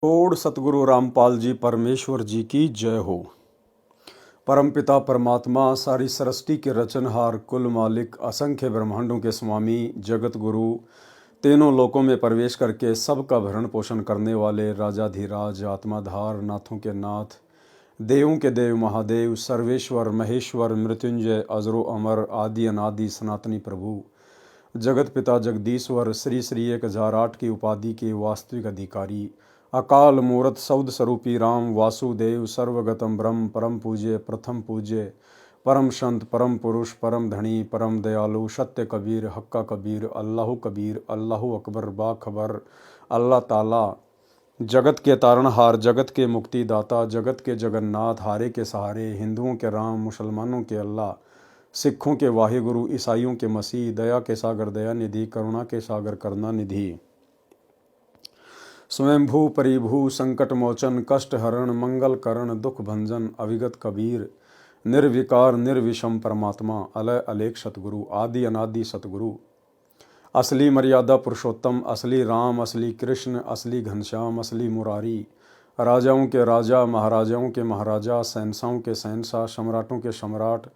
Odd सतगुरु रामपाल जी परमेश्वर जी की जय हो। परमपिता परमात्मा सारी सृष्टि के रचनहार, कुल मालिक, असंख्य ब्रह्मांडों के स्वामी, जगत गुरु, तीनों लोकों में प्रवेश करके सबका भरण पोषण करने वाले राजाधिराज, आत्माधार, नाथों के नाथ, देवों के देव, महादेव, सर्वेश्वर, महेश्वर, मृत्युंजय, अजरो अमर, आदि अनादि सनातनी प्रभु, जगत पिता जगदीश्वर, श्री श्री 1008 की उपाधि के वास्तविक अधिकारी, अकाल मूर्त सौद स्वरूपी राम वासुदेव, सर्वगतम ब्रह्म, परम पूज्य, प्रथम पूज्य, परम संत, परम पुरुष, परम धनी, परम दयालु, सत्य कबीर, हक्का कबीर, कबीर, अल्लाह अकबर, बाखबर, अल्लाह ताला, जगत के तारणहार, जगत के मुक्तिदाता, जगत के जगन्नाथ, हारे के सहारे, हिंदुओं के राम, मुसलमानों के अल्लाह, सिखों के वाहिगुरु, ईसाइयों के मसीह, दया के सागर दया निधि, करुणा के सागर करुणा निधि, स्वयंभू परिभू, संकट मोचन, कष्ट हरण, मंगल करण, दुख भंजन, अविगत कबीर, निर्विकार निर्विषम परमात्मा, अलय अलेख सतगुरु, आदि अनादि सतगुरु, असली मर्यादा पुरुषोत्तम, असली राम, असली कृष्ण, असली घनश्याम, असली मुरारी, राजाओं के राजा, महाराजाओं के महाराजा, शहंशाहों के शहंशाह, सम्राटों के सम्राट,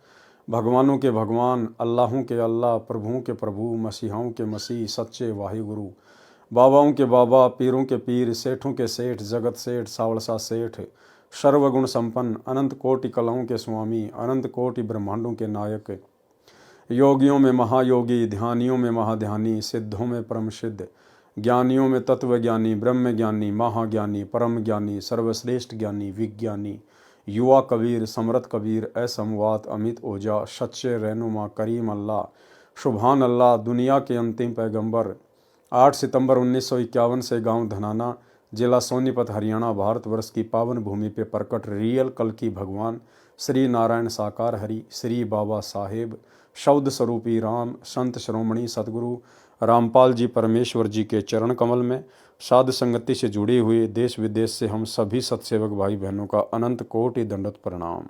भगवानों के भगवान, अल्लाहों के अल्लाह, प्रभुओं के प्रभु, मसीहाओं के मसीह, सच्चे वाहिगुरु, बाबाओं के बाबा, पीरों के पीर, सेठों के सेठ, जगत सेठ, सावलसा सेठ, सर्वगुण संपन्न, अनंत कोटि कलाओं के स्वामी, अनंत कोटि ब्रह्मांडों के नायक, योगियों में महायोगी, ध्यानियों में महाध्यानी, सिद्धों में परम सिद्ध, ज्ञानियों में तत्वज्ञानी, ब्रह्म ज्ञानी, महाज्ञानी, परम ज्ञानी, सर्वश्रेष्ठ ज्ञानी, विज्ञानी, युवा कबीर, समरथ कबीर, असमवात, अमित ओजा, सच्चे रहनुमा, करीम अल्लाह, सुभान अल्लाह, दुनिया के अंतिम पैगंबर, 8 सितंबर 1951 से गांव धनाना, जिला सोनीपत, हरियाणा, भारतवर्ष की पावन भूमि पे प्रकट रियल कल की भगवान श्री नारायण साकार हरि, श्री बाबा साहेब, शब्द स्वरूपी राम, संत श्रोमणी सतगुरु रामपाल जी परमेश्वर जी के चरण कमल में साध संगति से जुड़ी हुई देश विदेश से हम सभी सत्सेवक भाई बहनों का अनंत कोटि दंडवत प्रणाम।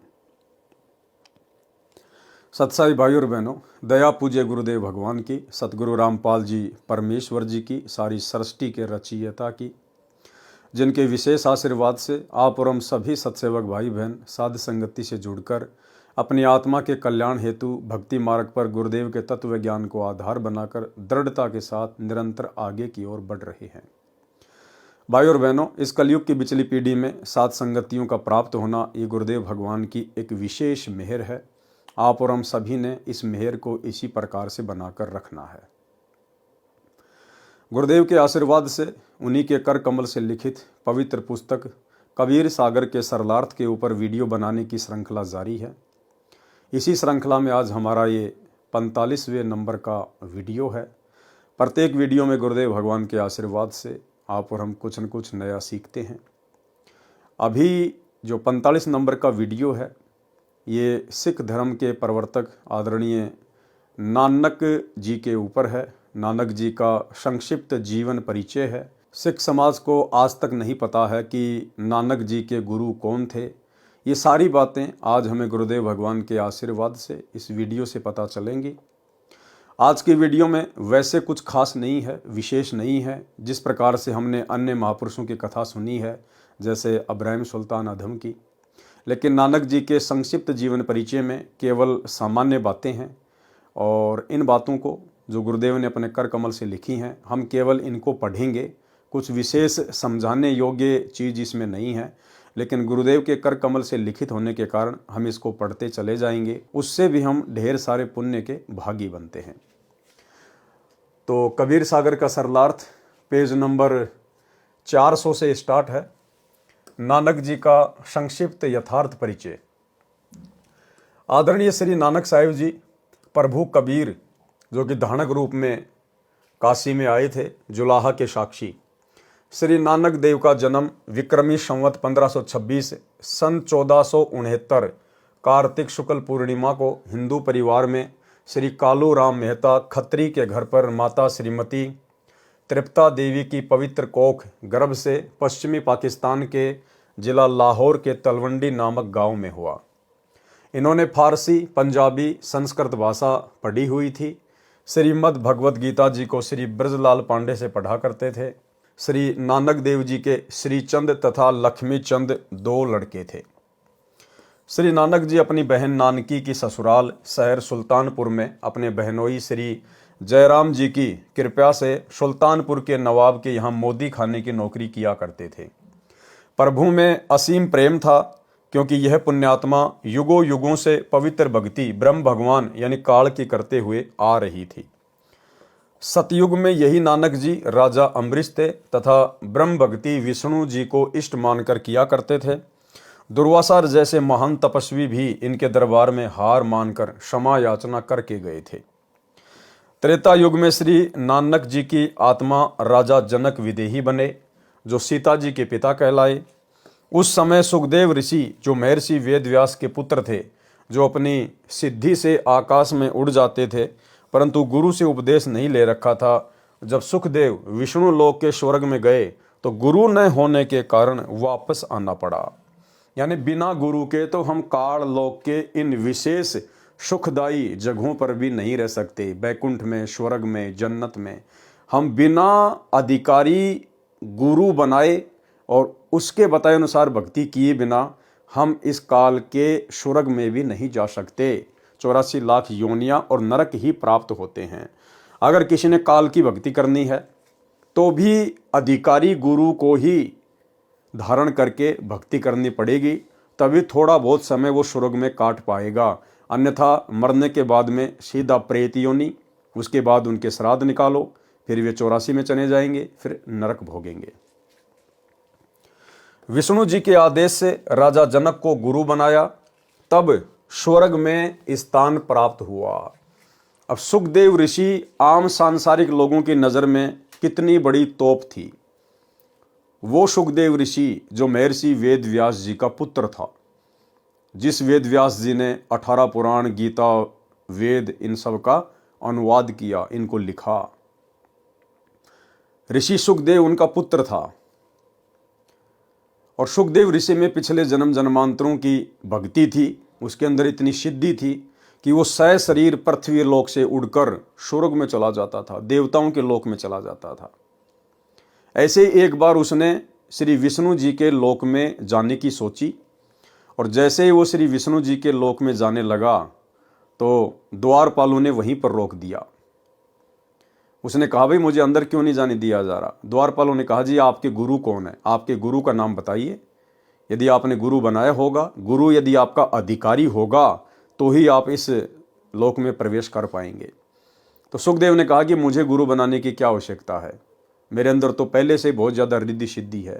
सत्साई भाई और बहनों, दया पूज्य गुरुदेव भगवान की, सतगुरु रामपाल जी परमेश्वर जी की, सारी सृष्टि के रचयिता की, जिनके विशेष आशीर्वाद से आप और हम सभी सत्सेवक भाई बहन साध संगति से जुड़कर अपनी आत्मा के कल्याण हेतु भक्ति मार्ग पर गुरुदेव के तत्व ज्ञान को आधार बनाकर दृढ़ता के साथ निरंतर आगे की ओर बढ़ रहे हैं। भाई और बहनों, इस कलयुग की बिचली पीढ़ी में साध संगतियों का प्राप्त होना ये गुरुदेव भगवान की एक विशेष मेहर है। आप और हम सभी ने इस मेहर को इसी प्रकार से बनाकर रखना है। गुरुदेव के आशीर्वाद से उन्हीं के कर कमल से लिखित पवित्र पुस्तक कबीर सागर के सरलार्थ के ऊपर वीडियो बनाने की श्रृंखला जारी है। इसी श्रृंखला में आज हमारा ये 45वें नंबर का वीडियो है। प्रत्येक वीडियो में गुरुदेव भगवान के आशीर्वाद से आप और हम कुछ न कुछ नया सीखते हैं। अभी जो 45 नंबर का वीडियो है ये सिख धर्म के प्रवर्तक आदरणीय नानक जी के ऊपर है। नानक जी का संक्षिप्त जीवन परिचय है। सिख समाज को आज तक नहीं पता है कि नानक जी के गुरु कौन थे। ये सारी बातें आज हमें गुरुदेव भगवान के आशीर्वाद से इस वीडियो से पता चलेंगी। आज की वीडियो में वैसे कुछ खास नहीं है, विशेष नहीं है। जिस प्रकार से हमने अन्य महापुरुषों की कथा सुनी है, जैसे अब्राहिम सुल्तान अधम की, लेकिन नानक जी के संक्षिप्त जीवन परिचय में केवल सामान्य बातें हैं और इन बातों को जो गुरुदेव ने अपने कर कमल से लिखी हैं, हम केवल इनको पढ़ेंगे। कुछ विशेष समझाने योग्य चीज़ इसमें नहीं है, लेकिन गुरुदेव के कर कमल से लिखित होने के कारण हम इसको पढ़ते चले जाएंगे। उससे भी हम ढेर सारे पुण्य के भागी बनते हैं। तो कबीर सागर का सरलार्थ पेज नंबर 400 से स्टार्ट है। नानक जी का संक्षिप्त यथार्थ परिचय। आदरणीय श्री नानक साहिब जी प्रभु कबीर, जो कि धानक रूप में काशी में आए थे, जुलाहा के साक्षी। श्री नानक देव का जन्म विक्रमी संवत 1526 सन 1469 कार्तिक शुक्ल पूर्णिमा को हिंदू परिवार में श्री कालू राम मेहता खत्री के घर पर माता श्रीमती तृप्ता देवी की पवित्र कोख गर्भ से पश्चिमी पाकिस्तान के जिला लाहौर के तलवंडी नामक गांव में हुआ। इन्होंने फारसी, पंजाबी, संस्कृत भाषा पढ़ी हुई थी। श्रीमद् भगवत गीता जी को श्री ब्रजलाल पांडे से पढ़ा करते थे। श्री नानक देव जी के श्री चंद तथा लक्ष्मी चंद 2 लड़के थे। श्री नानक जी अपनी बहन नानकी की ससुराल शहर सुल्तानपुर में अपने बहनोई श्री जयराम जी की कृपा से सुल्तानपुर के नवाब के यहाँ मोदी खाने की नौकरी किया करते थे। प्रभु में असीम प्रेम था, क्योंकि यह पुण्यात्मा युगों युगों से पवित्र भक्ति ब्रह्म भगवान यानी काल की करते हुए आ रही थी। सतयुग में यही नानक जी राजा अम्बरीश थे तथा ब्रह्म भक्ति विष्णु जी को इष्ट मानकर किया करते थे। दुर्वासा जैसे महान तपस्वी भी इनके दरबार में हार मानकर क्षमा याचना करके गए थे। त्रेता युग में श्री नानक जी की आत्मा राजा जनक विदेही बने, जो सीता जी के पिता कहलाए। उस समय सुखदेव ऋषि, जो महर्षि वेदव्यास के पुत्र थे, जो अपनी सिद्धि से आकाश में उड़ जाते थे, परंतु गुरु से उपदेश नहीं ले रखा था। जब सुखदेव विष्णु लोक के स्वर्ग में गए तो गुरु न होने के कारण वापस आना पड़ा। यानी बिना गुरु के तो हम काल लोक के इन विशेष सुखदायी जगहों पर भी नहीं रह सकते। बैकुंठ में, स्वर्ग में, जन्नत में हम बिना अधिकारी गुरु बनाए और उसके बताए अनुसार भक्ति किए बिना हम इस काल के स्वर्ग में भी नहीं जा सकते। 84 लाख योनियां और नरक ही प्राप्त होते हैं। अगर किसी ने काल की भक्ति करनी है तो भी अधिकारी गुरु को ही धारण करके भक्ति करनी पड़ेगी, तभी थोड़ा बहुत समय वो स्वर्ग में काट पाएगा। अन्यथा मरने के बाद में सीधा प्रेत योनि, उसके बाद उनके श्राद्ध निकालो, फिर वे 84 में चले जाएंगे, फिर नरक भोगेंगे। विष्णु जी के आदेश से राजा जनक को गुरु बनाया, तब स्वर्ग में स्थान प्राप्त हुआ। अब सुखदेव ऋषि आम सांसारिक लोगों की नज़र में कितनी बड़ी तोप थी। वो सुखदेव ऋषि जो महर्षि वेद व्यास जी का पुत्र था, जिस वेद व्यास जी ने 18 पुराण, गीता, वेद इन सब का अनुवाद किया, इनको लिखा। ऋषि सुखदेव उनका पुत्र था और सुखदेव ऋषि में पिछले जन्म जन्मांतरों की भक्ति थी, उसके अंदर इतनी सिद्धि थी कि वो सशरीर पृथ्वी लोक से उड़कर स्वर्ग में चला जाता था, देवताओं के लोक में चला जाता था। ऐसे ही एक बार उसने श्री विष्णु जी के लोक में जाने की सोची, और जैसे ही वो श्री विष्णु जी के लोक में जाने लगा तो द्वारपालों ने वहीं पर रोक दिया। उसने कहा, भाई मुझे अंदर क्यों नहीं जाने दिया जा रहा। द्वारपालों ने कहा, जी आपके गुरु कौन है, आपके गुरु का नाम बताइए। यदि आपने गुरु बनाया होगा, गुरु यदि आपका अधिकारी होगा तो ही आप इस लोक में प्रवेश कर पाएंगे। तो सुखदेव ने कहा कि मुझे गुरु बनाने की क्या आवश्यकता है, मेरे अंदर तो पहले से बहुत ज़्यादा रिद्धि सिद्धि है।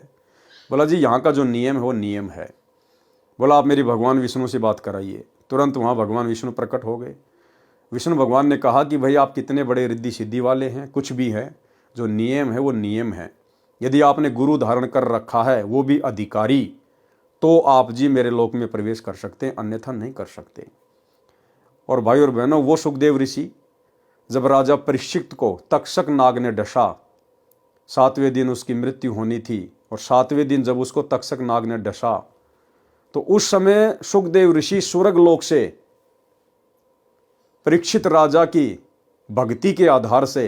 बोला, जी यहाँ का जो नियम है वो नियम है। बोला, आप मेरी भगवान विष्णु से बात कराइए। तुरंत वहाँ भगवान विष्णु प्रकट हो गए। विष्णु भगवान ने कहा कि भाई आप कितने बड़े रिद्धि सिद्धि वाले हैं, कुछ भी है, जो नियम है वो नियम है। यदि आपने गुरु धारण कर रखा है, वो भी अधिकारी, तो आप जी मेरे लोक में प्रवेश कर सकते हैं, अन्यथा नहीं कर सकते। और भाई और बहनों, वो सुखदेव ऋषि जब राजा परीक्षित को तक्षक नाग ने डसा, 7वें दिन उसकी मृत्यु होनी थी, और 7वें दिन जब उसको तक्षक नाग ने डसा तो उस समय सुखदेव ऋषि स्वर्ग लोक से परीक्षित राजा की भक्ति के आधार से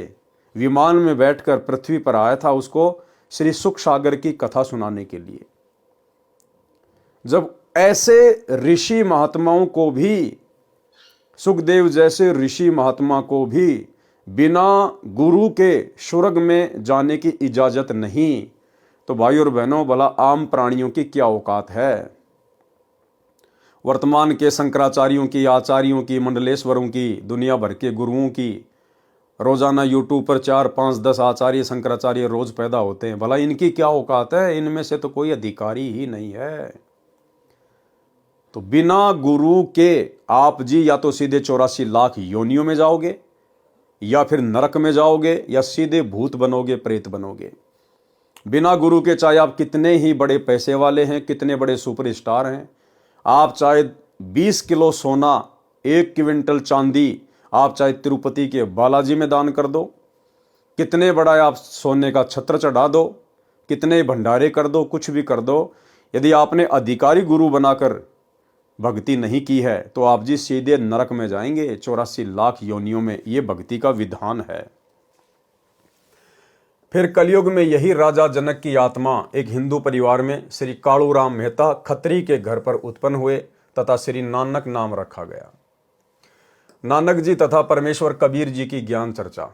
विमान में बैठकर पृथ्वी पर आया था, उसको श्री सुख सागर की कथा सुनाने के लिए। जब ऐसे ऋषि महात्माओं को भी, सुखदेव जैसे ऋषि महात्मा को भी बिना गुरु के स्वर्ग में जाने की इजाजत नहीं, तो भाई और बहनों, भला आम प्राणियों की क्या औकात है। वर्तमान के शंकराचार्यों की, आचार्यों की, मंडलेश्वरों की, दुनिया भर के गुरुओं की, रोजाना यूट्यूब पर 4, 5, 10 आचार्य शंकराचार्य रोज पैदा होते हैं। भला इनकी क्या औकात है, इनमें से तो कोई अधिकारी ही नहीं है। तो बिना गुरु के आप जी या तो सीधे 84 लाख योनियों में जाओगे, या फिर नरक में जाओगे, या सीधे भूत बनोगे, प्रेत बनोगे। बिना गुरु के चाहे आप कितने ही बड़े पैसे वाले हैं, कितने बड़े सुपरस्टार हैं, आप चाहे 20 किलो सोना, 1 क्विंटल चांदी आप चाहे तिरुपति के बालाजी में दान कर दो, कितने बड़ा आप सोने का छत्र चढ़ा दो, कितने भंडारे कर दो, कुछ भी कर दो, यदि आपने अधिकारी गुरु बनाकर भक्ति नहीं की है तो आप जी सीधे नरक में जाएंगे, 84 लाख योनियों में। ये भक्ति का विधान है। फिर कलयुग में यही राजा जनक की आत्मा एक हिंदू परिवार में श्री कालूराम मेहता खत्री के घर पर उत्पन्न हुए तथा श्री नानक नाम रखा गया। नानक जी तथा परमेश्वर कबीर जी की ज्ञान चर्चा।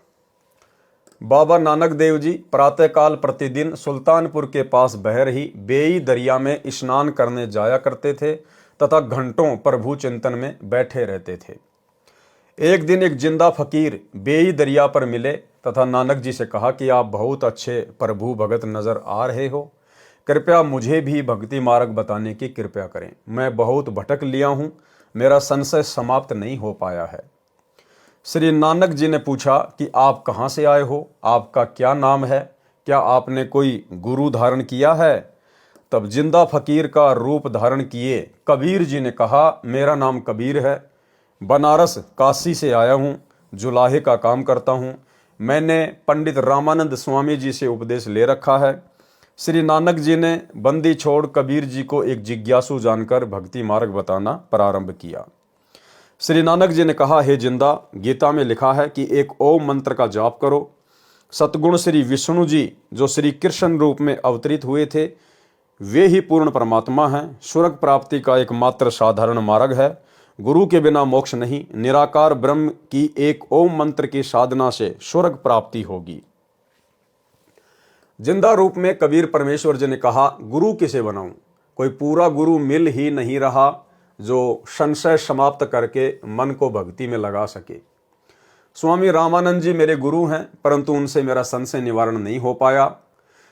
बाबा नानक देव जी प्रातःकाल प्रतिदिन सुल्तानपुर के पास बह रही बेई दरिया में स्नान करने जाया करते थे तथा घंटों प्रभु चिंतन में बैठे रहते थे। एक दिन एक जिंदा फकीर बेई दरिया पर मिले तथा नानक जी से कहा कि आप बहुत अच्छे प्रभु भगत नजर आ रहे हो, कृपया मुझे भी भक्ति मार्ग बताने की कृपया करें। मैं बहुत भटक लिया हूँ, मेरा संशय समाप्त नहीं हो पाया है। श्री नानक जी ने पूछा कि आप कहाँ से आए हो, आपका क्या नाम है, क्या आपने कोई गुरु धारण किया है? तब जिंदा फकीर का रूप धारण किए कबीर जी ने कहा, मेरा नाम कबीर है, बनारस काशी से आया हूँ, जुलाहे का काम करता हूँ। मैंने पंडित रामानंद स्वामी जी से उपदेश ले रखा है। श्री नानक जी ने बंदी छोड़ कबीर जी को एक जिज्ञासु जानकर भक्ति मार्ग बताना प्रारंभ किया। श्री नानक जी ने कहा, हे जिंदा, गीता में लिखा है कि एक ओम मंत्र का जाप करो। सतगुण श्री विष्णु जी जो श्री कृष्ण रूप में अवतरित हुए थे, वे ही पूर्ण परमात्मा हैं। स्वर्ग प्राप्ति का एकमात्र साधारण मार्ग है। गुरु के बिना मोक्ष नहीं। निराकार ब्रह्म की एक ओम मंत्र की साधना से स्वर्ग प्राप्ति होगी। जिंदा रूप में कबीर परमेश्वर जी ने कहा, गुरु किसे बनाऊं? कोई पूरा गुरु मिल ही नहीं रहा जो संशय समाप्त करके मन को भक्ति में लगा सके। स्वामी रामानंद जी मेरे गुरु हैं, परंतु उनसे मेरा संशय निवारण नहीं हो पाया।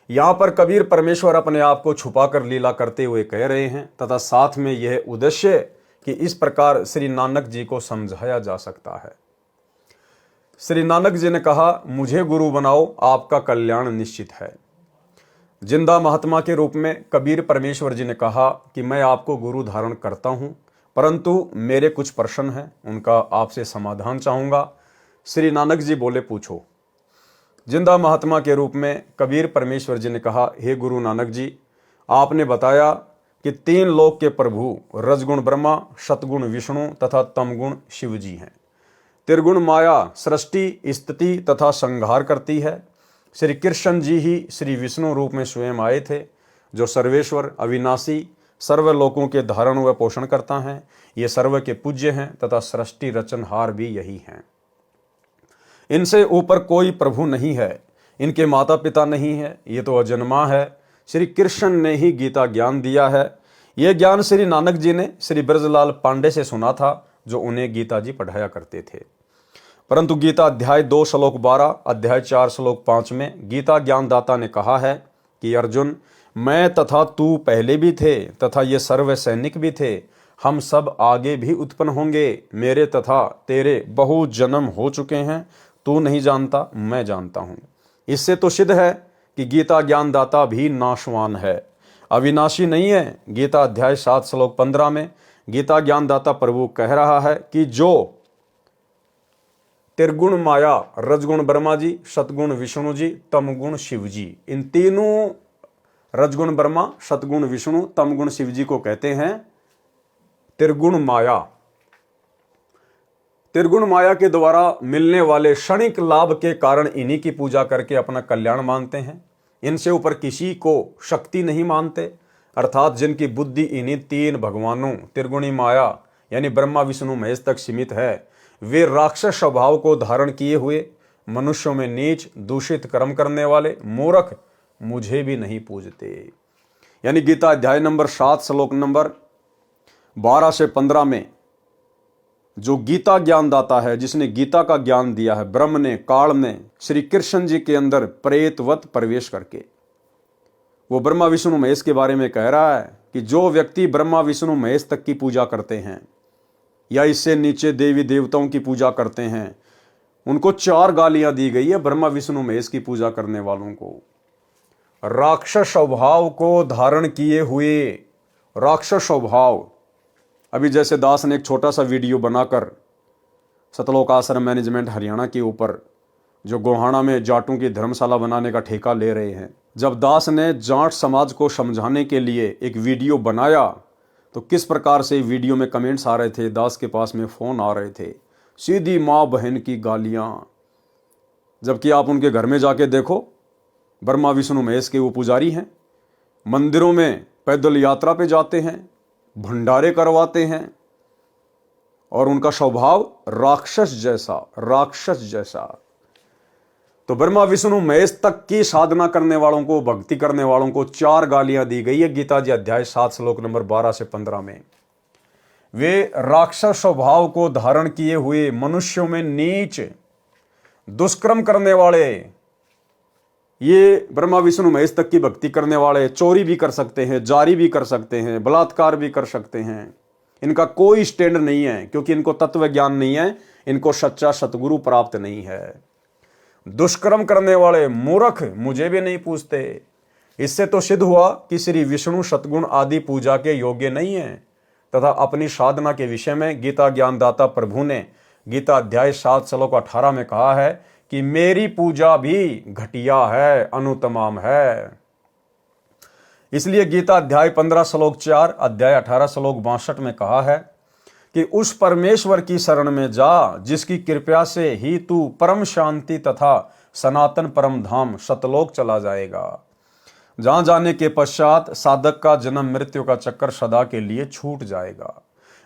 यहाँ पर कबीर परमेश्वर अपने आप को छुपाकर लीला करते हुए कह रहे हैं तथा साथ में यह उद्देश्य कि इस प्रकार श्री नानक जी को समझाया जा सकता है। श्री नानक जी ने कहा, मुझे गुरु बनाओ, आपका कल्याण निश्चित है। जिंदा महात्मा के रूप में कबीर परमेश्वर जी ने कहा कि मैं आपको गुरु धारण करता हूं, परंतु मेरे कुछ प्रश्न हैं, उनका आपसे समाधान चाहूंगा। श्री नानक जी बोले, पूछो। जिंदा महात्मा के रूप में कबीर परमेश्वर जी ने कहा, हे गुरु नानक जी, आपने बताया कि 3 लोक के प्रभु रजगुण ब्रह्मा, सतगुण विष्णु तथा तमगुण शिव जी हैं। त्रिगुण माया सृष्टि, स्थिति तथा संहार करती है। श्री कृष्ण जी ही श्री विष्णु रूप में स्वयं आए थे, जो सर्वेश्वर, अविनाशी, सर्वलोकों के धारण व पोषण करता है। ये सर्व के पूज्य हैं तथा सृष्टि रचनहार भी यही हैं। इनसे ऊपर कोई प्रभु नहीं है, इनके माता पिता नहीं है, ये तो अजन्मा है। श्री कृष्ण ने ही गीता ज्ञान दिया है। यह ज्ञान श्री नानक जी ने श्री ब्रजलाल पांडे से सुना था, जो उन्हें गीता जी पढ़ाया करते थे। परंतु गीता अध्याय 2 श्लोक 12, अध्याय 4 श्लोक 5 में गीता ज्ञानदाता ने कहा है कि अर्जुन, मैं तथा तू पहले भी थे तथा ये सर्व सैनिक भी थे, हम सब आगे भी उत्पन्न होंगे। मेरे तथा तेरे बहु जन्म हो चुके हैं, तू नहीं जानता, मैं जानता हूं। इससे तो सिद्ध है कि गीता ज्ञानदाता भी नाशवान है, अविनाशी नहीं है। गीता अध्याय 7 श्लोक 15 में गीता ज्ञानदाता प्रभु कह रहा है कि जो त्रिगुण माया, रजगुण ब्रह्मा जी, सतगुण विष्णु जी, तमगुण शिव जी, इन तीनों रजगुण ब्रह्मा, सतगुण विष्णु, तमगुण शिव जी को कहते हैं त्रिगुण माया। त्रिगुण माया के द्वारा मिलने वाले क्षणिक लाभ के कारण इन्हीं की पूजा करके अपना कल्याण मानते हैं। इनसे ऊपर किसी को शक्ति नहीं मानते, अर्थात जिनकी बुद्धि इन्हीं 3 भगवानों त्रिगुणी माया यानी ब्रह्मा विष्णु महेश तक सीमित है, वे राक्षस स्वभाव को धारण किए हुए मनुष्यों में नीच दूषित कर्म करने वाले मूर्ख मुझे भी नहीं पूजते। यानी गीता अध्याय नंबर 7 श्लोक नंबर 12 से 15 में जो गीता ज्ञानदाता है, जिसने गीता का ज्ञान दिया है, ब्रह्म ने, काल ने श्री कृष्ण जी के अंदर प्रेतवत प्रवेश करके, वो ब्रह्मा विष्णु महेश के बारे में कह रहा है कि जो व्यक्ति ब्रह्मा विष्णु महेश तक की पूजा करते हैं या इससे नीचे देवी देवताओं की पूजा करते हैं, उनको 4 गालियां दी गई है ब्रह्मा विष्णु महेश की पूजा करने वालों को। राक्षस स्वभाव को धारण किए हुए, राक्षस स्वभाव। अभी जैसे दास ने एक छोटा सा वीडियो बनाकर सतलोक आश्रम मैनेजमेंट हरियाणा के ऊपर जो गोहाना में जाटों की धर्मशाला बनाने का ठेका ले रहे हैं, जब दास ने जाट समाज को समझाने के लिए एक वीडियो बनाया तो किस प्रकार से वीडियो में कमेंट्स आ रहे थे, दास के पास में फ़ोन आ रहे थे, सीधी माँ बहन की गालियाँ। जबकि आप उनके घर में जाके देखो ब्रह्मा विष्णु महेश के वो पुजारी हैं, मंदिरों में पैदल यात्रा पे जाते हैं, भंडारे करवाते हैं और उनका स्वभाव राक्षस जैसा। तो ब्रह्मा विष्णु महेश तक की साधना करने वालों को, भक्ति करने वालों को 4 गालियां दी गई है गीता जी अध्याय 7 श्लोक नंबर 12 से 15 में। वे राक्षस स्वभाव को धारण किए हुए मनुष्यों में नीच दुष्कर्म करने वाले, ये ब्रह्मा विष्णु महेश तक की भक्ति करने वाले चोरी भी कर सकते हैं, जारी भी कर सकते हैं, बलात्कार भी कर सकते हैं। इनका कोई स्टैंड नहीं है क्योंकि इनको तत्व ज्ञान नहीं है, इनको सच्चा सतगुरु प्राप्त नहीं है। दुष्कर्म करने वाले मूर्ख मुझे भी नहीं पूछते। इससे तो सिद्ध हुआ कि श्री विष्णु सतगुण आदि पूजा के योग्य नहीं है तथा अपनी साधना के विषय में गीता ज्ञानदाता प्रभु ने गीता अध्याय 7 श्लोक 18 में कहा है कि मेरी पूजा भी घटिया है, अनुतमाम है। इसलिए गीता अध्याय 15 श्लोक 4, अध्याय 18 श्लोक 62 में कहा है कि उस परमेश्वर की शरण में जा जिसकी कृपा से ही तू परम शांति तथा सनातन परम धाम सतलोक चला जाएगा, जहां जाने के पश्चात साधक का जन्म मृत्यु का चक्कर सदा के लिए छूट जाएगा।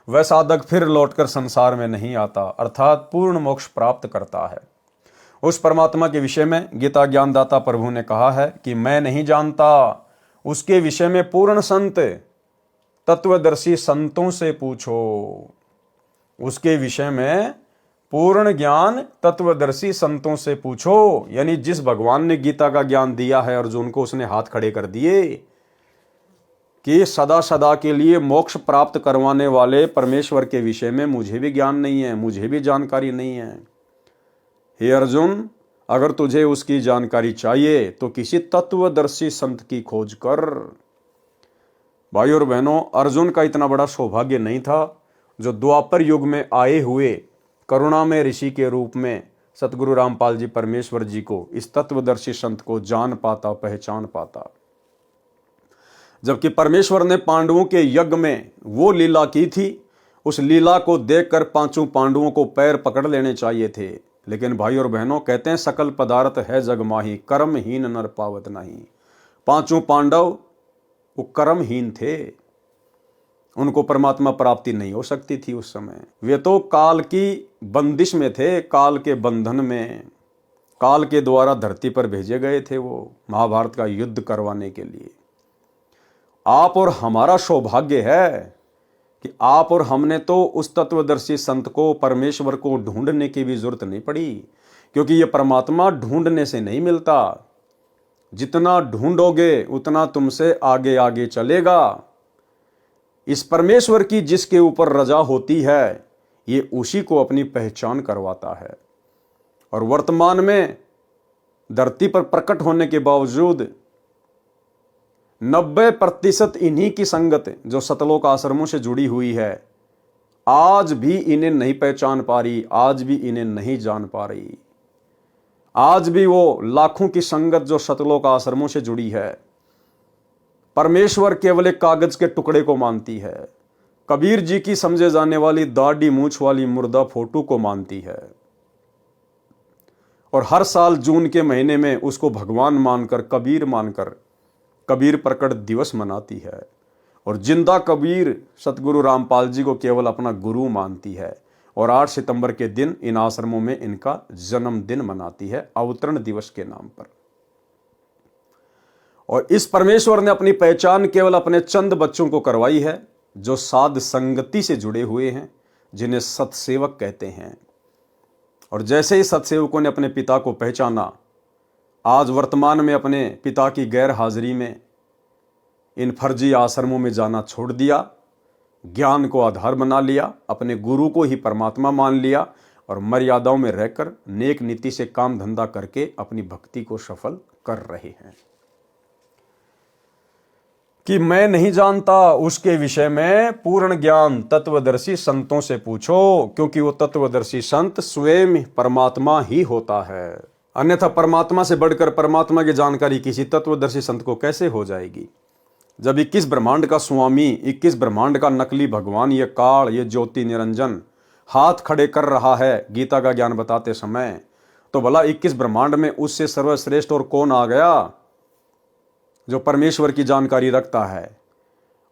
वह साधक फिर लौटकर संसार में नहीं आता, अर्थात पूर्ण मोक्ष प्राप्त करता है। उस परमात्मा के विषय में गीता ज्ञानदाता प्रभु ने कहा है कि मैं नहीं जानता, उसके विषय में पूर्ण संत तत्वदर्शी संतों से पूछो। उसके विषय में पूर्ण ज्ञान तत्वदर्शी संतों से पूछो, यानी जिस भगवान ने गीता का ज्ञान दिया है अर्जुन को, उसने हाथ खड़े कर दिए कि सदा सदा के लिए मोक्ष प्राप्त करवाने वाले परमेश्वर के विषय में मुझे भी ज्ञान नहीं है, मुझे भी जानकारी नहीं है। हे अर्जुन, अगर तुझे उसकी जानकारी चाहिए तो किसी तत्वदर्शी संत की खोज कर। भाई और बहनों, अर्जुन का इतना बड़ा सौभाग्य नहीं था जो द्वापर युग में आए हुए करुणामय ऋषि के रूप में सतगुरु रामपाल जी परमेश्वर जी को, इस तत्वदर्शी संत को जान पाता, पहचान पाता। जबकि परमेश्वर ने पांडवों के यज्ञ में वो लीला की थी, उस लीला को देखकर 5 पांडवों को पैर पकड़ लेने चाहिए थे। लेकिन भाई और बहनों, कहते हैं सकल पदार्थ है जग माही, कर्महीन नर पावत नहीं। 5 पांडव वो कर्महीन थे, उनको परमात्मा प्राप्ति नहीं हो सकती थी उस समय। वे तो काल की बंदिश में थे, काल के बंधन में, काल के द्वारा धरती पर भेजे गए थे वो महाभारत का युद्ध करवाने के लिए। आप और हमारा सौभाग्य है कि आप और हमने तो उस तत्वदर्शी संत को, परमेश्वर को ढूंढने की भी जरूरत नहीं पड़ी, क्योंकि ये परमात्मा ढूंढने से नहीं मिलता। जितना ढूंढोगे उतना तुमसे आगे आगे चलेगा। इस परमेश्वर की जिसके ऊपर रजा होती है, ये उसी को अपनी पहचान करवाता है। और वर्तमान में धरती पर प्रकट होने के बावजूद 90% इन्हीं की संगत जो सतलोक आश्रमों से जुड़ी हुई है, आज भी इन्हें नहीं पहचान पा रही, आज भी इन्हें नहीं जान पा रही। आज भी वो लाखों की संगत जो सतलोक आश्रमों से जुड़ी है, परमेश्वर केवल एक कागज के टुकड़े को मानती है। कबीर जी की समझे जाने वाली दाढ़ी मूंछ वाली मुर्दा फोटो को मानती है, और हर साल जून के महीने में उसको भगवान मानकर, कबीर मानकर कबीर प्रकट दिवस मनाती है। और जिंदा कबीर सतगुरु रामपाल जी को केवल अपना गुरु मानती है। और 8 सितंबर के दिन इन आश्रमों में इनका जन्मदिन मनाती है, अवतरण दिवस के नाम पर। और इस परमेश्वर ने अपनी पहचान केवल अपने चंद बच्चों को करवाई है, जो साध संगति से जुड़े हुए हैं, जिन्हें सतसेवक कहते हैं। और जैसे ही सतसेवकों ने अपने पिता को पहचाना, आज वर्तमान में अपने पिता की गैर हाजिरी में इन फर्जी आश्रमों में जाना छोड़ दिया, ज्ञान को आधार बना लिया, अपने गुरु को ही परमात्मा मान लिया, और मर्यादाओं में रहकर नेक नीति से काम धंधा करके अपनी भक्ति को सफल कर रहे हैं। कि मैं नहीं जानता, उसके विषय में पूर्ण ज्ञान तत्वदर्शी संतों से पूछो, क्योंकि वो तत्वदर्शी संत स्वयं परमात्मा ही होता है। अन्यथा परमात्मा से बढ़कर परमात्मा की जानकारी किसी तत्वदर्शी संत को कैसे हो जाएगी, जब 21 ब्रह्मांड का स्वामी, 21 ब्रह्मांड का नकली भगवान, ये काल, ये ज्योति निरंजन हाथ खड़े कर रहा है गीता का ज्ञान बताते समय, तो भला 21 ब्रह्मांड में उससे सर्वश्रेष्ठ और कौन आ गया जो परमेश्वर की जानकारी रखता है।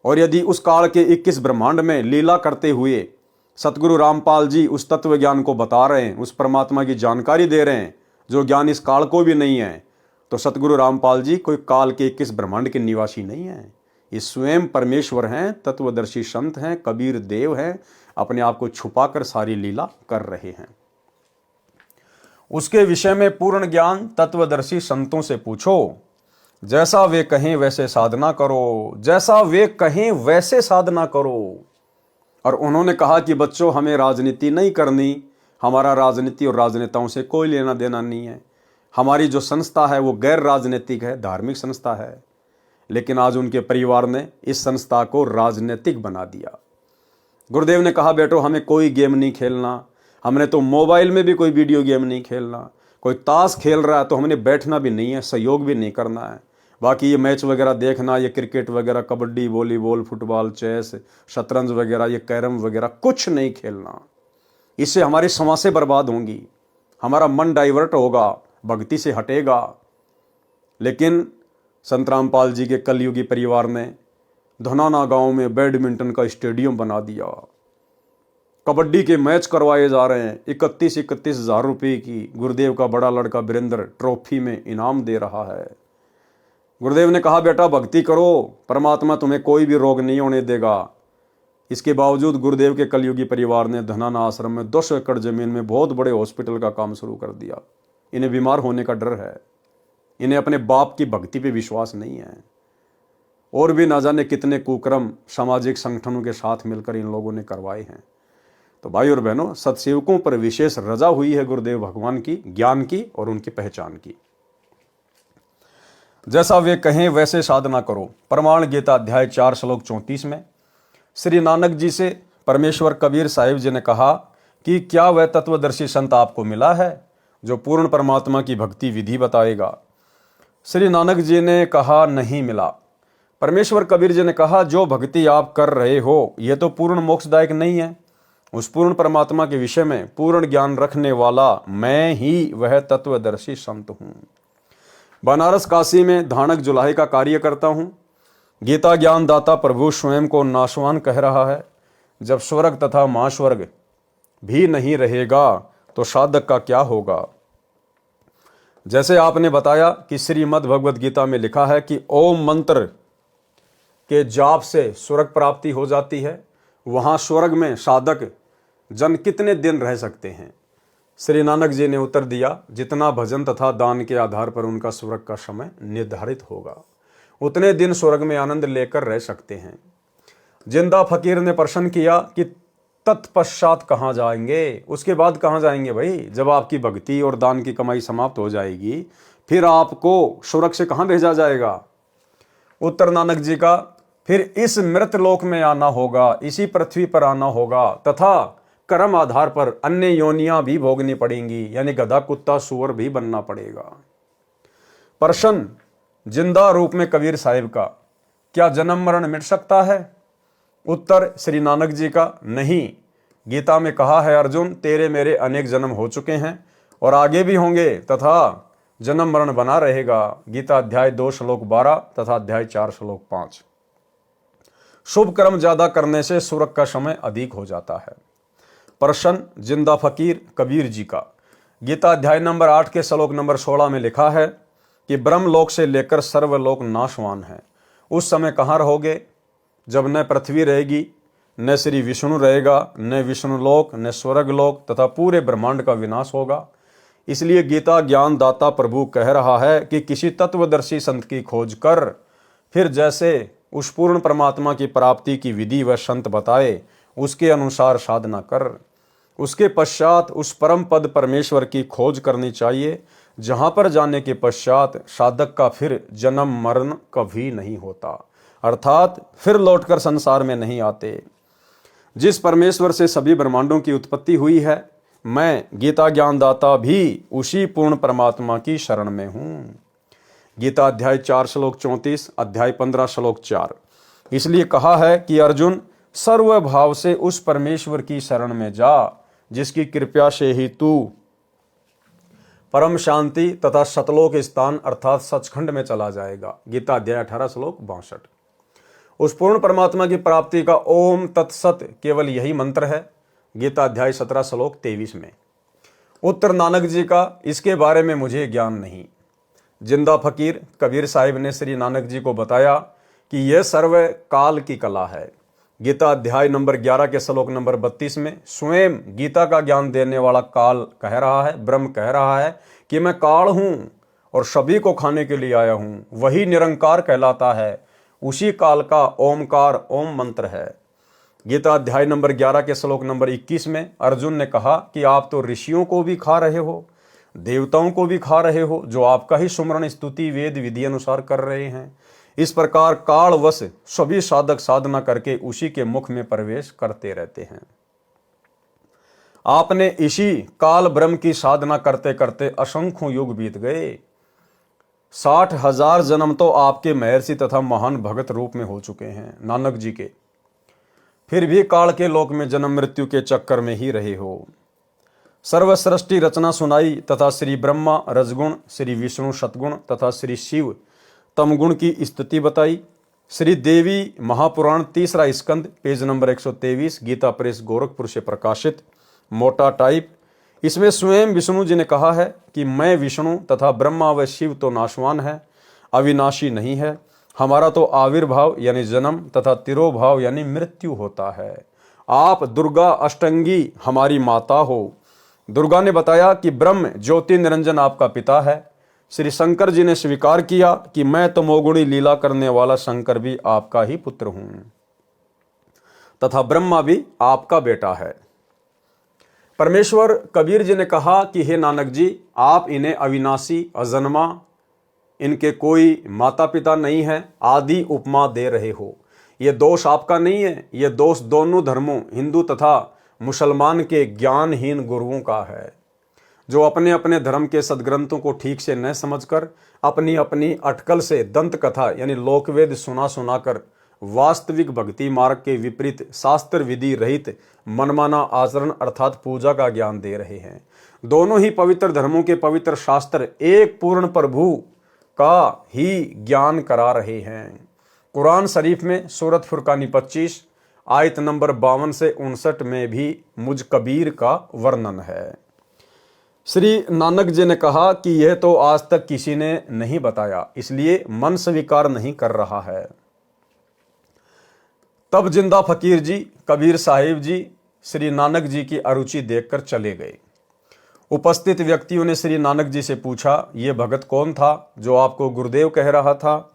और यदि उस काल के 21 ब्रह्मांड में लीला करते हुए सतगुरु रामपाल जी उस तत्व ज्ञान को बता रहे हैं, उस परमात्मा की जानकारी दे रहे हैं जो ज्ञान इस काल को भी नहीं है, तो सतगुरु रामपाल जी कोई काल के 21 ब्रह्मांड के निवासी नहीं है। ये स्वयं परमेश्वर हैं, तत्वदर्शी संत हैं, कबीर देव हैं, अपने आप को छुपाकर सारी लीला कर रहे हैं। उसके विषय में पूर्ण ज्ञान तत्वदर्शी संतों से पूछो, जैसा वे कहें वैसे साधना करो, जैसा वे कहें वैसे साधना करो। और उन्होंने कहा कि बच्चों, हमें राजनीति नहीं करनी, हमारा राजनीति और राजनेताओं से कोई लेना देना नहीं है। हमारी जो संस्था है वो गैर राजनीतिक है, धार्मिक संस्था है। लेकिन आज उनके परिवार ने इस संस्था को राजनीतिक बना दिया। गुरुदेव ने कहा, बेटो हमें कोई गेम नहीं खेलना, हमने तो मोबाइल में भी कोई वीडियो गेम नहीं खेलना, कोई ताश खेल रहा है तो हमने बैठना भी नहीं है, सहयोग भी नहीं करना है। बाकी ये मैच वगैरह देखना, ये क्रिकेट वगैरह, कबड्डी, वॉलीबॉल, फुटबॉल, चेस, शतरंज वगैरह, ये कैरम वगैरह कुछ नहीं खेलना। इससे हमारी समासें बर्बाद होंगी, हमारा मन डाइवर्ट होगा, भक्ति से हटेगा। लेकिन संत रामपाल जी के कलयुगी परिवार ने धनाना गांव में बैडमिंटन का स्टेडियम बना दिया, कबड्डी के मैच करवाए जा रहे हैं, 31 हज़ार रुपये की गुरुदेव का बड़ा लड़का वीरेंद्र ट्रॉफी में इनाम दे रहा है। गुरुदेव ने कहा, बेटा भक्ति करो, परमात्मा तुम्हें कोई भी रोग नहीं होने देगा। इसके बावजूद गुरुदेव के कलयुगी परिवार ने धनाना आश्रम में 200 एकड़ जमीन में बहुत बड़े हॉस्पिटल का काम शुरू कर दिया। इन्हें बीमार होने का डर है, इन्हें अपने बाप की भक्ति पे विश्वास नहीं है। और भी ना जाने कितने कुकर्म सामाजिक संगठनों के साथ मिलकर इन लोगों ने करवाए हैं। तो भाई और बहनों, सत्सेवकों पर विशेष रजा हुई है गुरुदेव भगवान की, ज्ञान की और उनकी पहचान की। जैसा वे कहें वैसे साधना करो। प्रमाण गीता अध्याय 4 श्लोक 34 में श्री नानक जी से परमेश्वर कबीर साहिब जी ने कहा कि क्या वह तत्वदर्शी संत आपको मिला है जो पूर्ण परमात्मा की भक्ति विधि बताएगा? श्री नानक जी ने कहा, नहीं मिला। परमेश्वर कबीर जी ने कहा, जो भक्ति आप कर रहे हो ये तो पूर्ण मोक्षदायक नहीं है। उस पूर्ण परमात्मा के विषय में पूर्ण ज्ञान रखने वाला मैं ही वह तत्वदर्शी संत हूँ। बनारस काशी में धानक जुलाहे का कार्य करता हूँ। गीता ज्ञान दाता प्रभु स्वयं को नाशवान कह रहा है। जब स्वर्ग तथा महास्वर्ग भी नहीं रहेगा तो साधक का क्या होगा? जैसे आपने बताया कि श्रीमद् भगवद गीता में लिखा है कि ओम मंत्र के जाप से स्वर्ग प्राप्ति हो जाती है। वहाँ स्वर्ग में साधक जन कितने दिन रह सकते हैं? श्री नानक जी ने उत्तर दिया, जितना भजन तथा दान के आधार पर उनका स्वर्ग का समय निर्धारित होगा, उतने दिन स्वर्ग में आनंद लेकर रह सकते हैं। जिंदा फकीर ने प्रश्न किया कि तत्पश्चात कहाँ जाएंगे? उसके बाद कहाँ जाएंगे भाई? जब आपकी भक्ति और दान की कमाई समाप्त हो जाएगी, फिर आपको स्वर्ग से कहाँ भेजा जाएगा? उत्तर नानक जी का, फिर इस मृत लोक में आना होगा, इसी पृथ्वी पर आना होगा तथा कर्म आधार पर अन्य योनियां भी भोगनी पड़ेंगी, यानी गधा, कुत्ता, सूअर भी बनना पड़ेगा। प्रश्न जिंदा रूप में कबीर साहिब का, क्या जन्म मरण मिट सकता है? उत्तर श्री नानक जी का, नहीं। गीता में कहा है, अर्जुन तेरे मेरे अनेक जन्म हो चुके हैं और आगे भी होंगे तथा जन्म मरण बना रहेगा। गीता अध्याय 2 श्लोक 12 तथा अध्याय 4 श्लोक 5। शुभ कर्म ज्यादा करने से स्वर्ग का समय अधिक हो जाता है। प्रश्न जिंदा फकीर कबीर जी का, गीता अध्याय नंबर 8 के श्लोक नंबर 16 में लिखा है कि ब्रह्मलोक से लेकर सर्वलोक नाशवान है। उस समय कहाँ रहोगे? जब न पृथ्वी रहेगी, न श्री विष्णु रहेगा, न विष्णुलोक, न स्वर्गलोक तथा पूरे ब्रह्मांड का विनाश होगा। इसलिए गीता ज्ञान दाता प्रभु कह रहा है कि किसी तत्वदर्शी संत की खोज कर, फिर जैसे उस पूर्ण परमात्मा की प्राप्ति की विधि वह संत बताए उसके अनुसार साधना कर। उसके पश्चात उस परम पद परमेश्वर की खोज करनी चाहिए, जहां पर जाने के पश्चात साधक का फिर जन्म मरण कभी नहीं होता, अर्थात फिर लौटकर संसार में नहीं आते। जिस परमेश्वर से सभी ब्रह्मांडों की उत्पत्ति हुई है, मैं गीता ज्ञानदाता भी उसी पूर्ण परमात्मा की शरण में हूँ। गीता अध्याय 4 श्लोक 34, अध्याय 15 श्लोक 4। इसलिए कहा है कि अर्जुन सर्वभाव से उस परमेश्वर की शरण में जा जिसकी कृपा से ही तू परम शांति तथा सतलोक स्थान अर्थात सचखंड में चला जाएगा। गीता अध्याय 18 श्लोक 62। उस पूर्ण परमात्मा की प्राप्ति का ओम तत्सत केवल यही मंत्र है। गीता अध्याय 17 श्लोक 23 में। उत्तर नानक जी का, इसके बारे में मुझे ज्ञान नहीं। जिंदा फकीर कबीर साहिब ने श्री नानक जी को बताया कि यह सर्व काल की कला है। गीता अध्याय नंबर 11 के श्लोक नंबर 32 में स्वयं गीता का ज्ञान देने वाला काल कह रहा है, ब्रह्म कह रहा है कि मैं काल हूं और सभी को खाने के लिए आया हूं। वही निरंकार कहलाता है, उसी काल का ओमकार ओम मंत्र है। गीता अध्याय नंबर 11 के श्लोक नंबर 21 में अर्जुन ने कहा कि आप तो ऋषियों को भी खा रहे हो, देवताओं को भी खा रहे हो, जो आपका ही सुमरण स्तुति वेद विधि अनुसार कर रहे हैं। इस प्रकार कालवश सभी साधक साधना करके उसी के मुख में प्रवेश करते रहते हैं। आपने इसी काल ब्रह्म की साधना करते करते असंख्यों युग बीत गए। 60,000 जन्म तो आपके महर्षि तथा महान भगत रूप में हो चुके हैं नानक जी के, फिर भी काल के लोक में जन्म मृत्यु के चक्कर में ही रहे हो। सर्वसृष्टि रचना सुनाई तथा श्री ब्रह्मा रजगुण, श्री विष्णु सतगुण तथा श्री शिव तमगुण की स्तुति बताई। श्री देवी महापुराण 3रा स्कंद पेज नंबर 123 गीता प्रेस गोरखपुर से प्रकाशित मोटा टाइप। इसमें स्वयं विष्णु जी ने कहा है कि मैं विष्णु तथा ब्रह्मा व शिव तो नाशवान है, अविनाशी नहीं है। हमारा तो आविर्भाव यानी जन्म तथा तिरोभाव यानी मृत्यु होता है। आप दुर्गा अष्टंगी हमारी माता हो। दुर्गा ने बताया कि ब्रह्म ज्योति निरंजन आपका पिता है। श्री शंकर जी ने स्वीकार किया कि मैं तो मोगुणी लीला करने वाला शंकर भी आपका ही पुत्र हूं तथा ब्रह्मा भी आपका बेटा है। परमेश्वर कबीर जी ने कहा कि हे नानक जी, आप इन्हें अविनाशी अजन्मा, इनके कोई माता पिता नहीं है, आदि उपमा दे रहे हो। यह दोष आपका नहीं है, यह दोष दोनों धर्मों हिंदू तथा मुसलमान के ज्ञानहीन गुरुओं का है, जो अपने अपने धर्म के सदग्रंथों को ठीक से न समझकर अपनी अपनी अटकल से दंत कथा यानी लोकवेद सुना सुनाकर वास्तविक भक्ति मार्ग के विपरीत शास्त्र विधि रहित मनमाना आचरण अर्थात पूजा का ज्ञान दे रहे हैं। दोनों ही पवित्र धर्मों के पवित्र शास्त्र एक पूर्ण प्रभु का ही ज्ञान करा रहे हैं। कुरान शरीफ में सूरत फुरकानी 25 आयत नंबर 52 से 59 में भी मुझ कबीर का वर्णन है। श्री नानक जी ने कहा कि यह तो आज तक किसी ने नहीं बताया, इसलिए मन स्वीकार नहीं कर रहा है। तब जिंदा फकीर जी कबीर साहिब जी श्री नानक जी की अरुचि देखकर चले गए। उपस्थित व्यक्तियों ने श्री नानक जी से पूछा, यह भगत कौन था जो आपको गुरुदेव कह रहा था?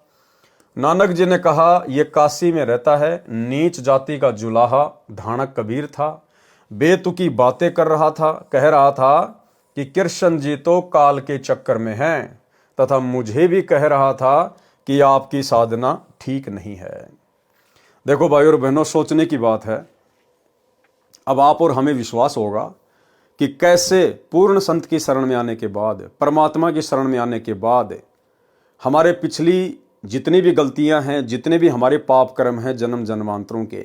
नानक जी ने कहा, यह काशी में रहता है, नीच जाति का जुलाहा धानक कबीर था, बेतुकी बातें कर रहा था, कह रहा था कि कृष्ण जी तो काल के चक्कर में हैं तथा मुझे भी कह रहा था कि आपकी साधना ठीक नहीं है। देखो भाई और बहनों, सोचने की बात है। अब आप और हमें विश्वास होगा कि कैसे पूर्ण संत की शरण में आने के बाद, परमात्मा की शरण में आने के बाद हमारे पिछली जितनी भी गलतियां हैं, जितने भी हमारे पाप कर्म हैं जन्म जन्मांतरों के,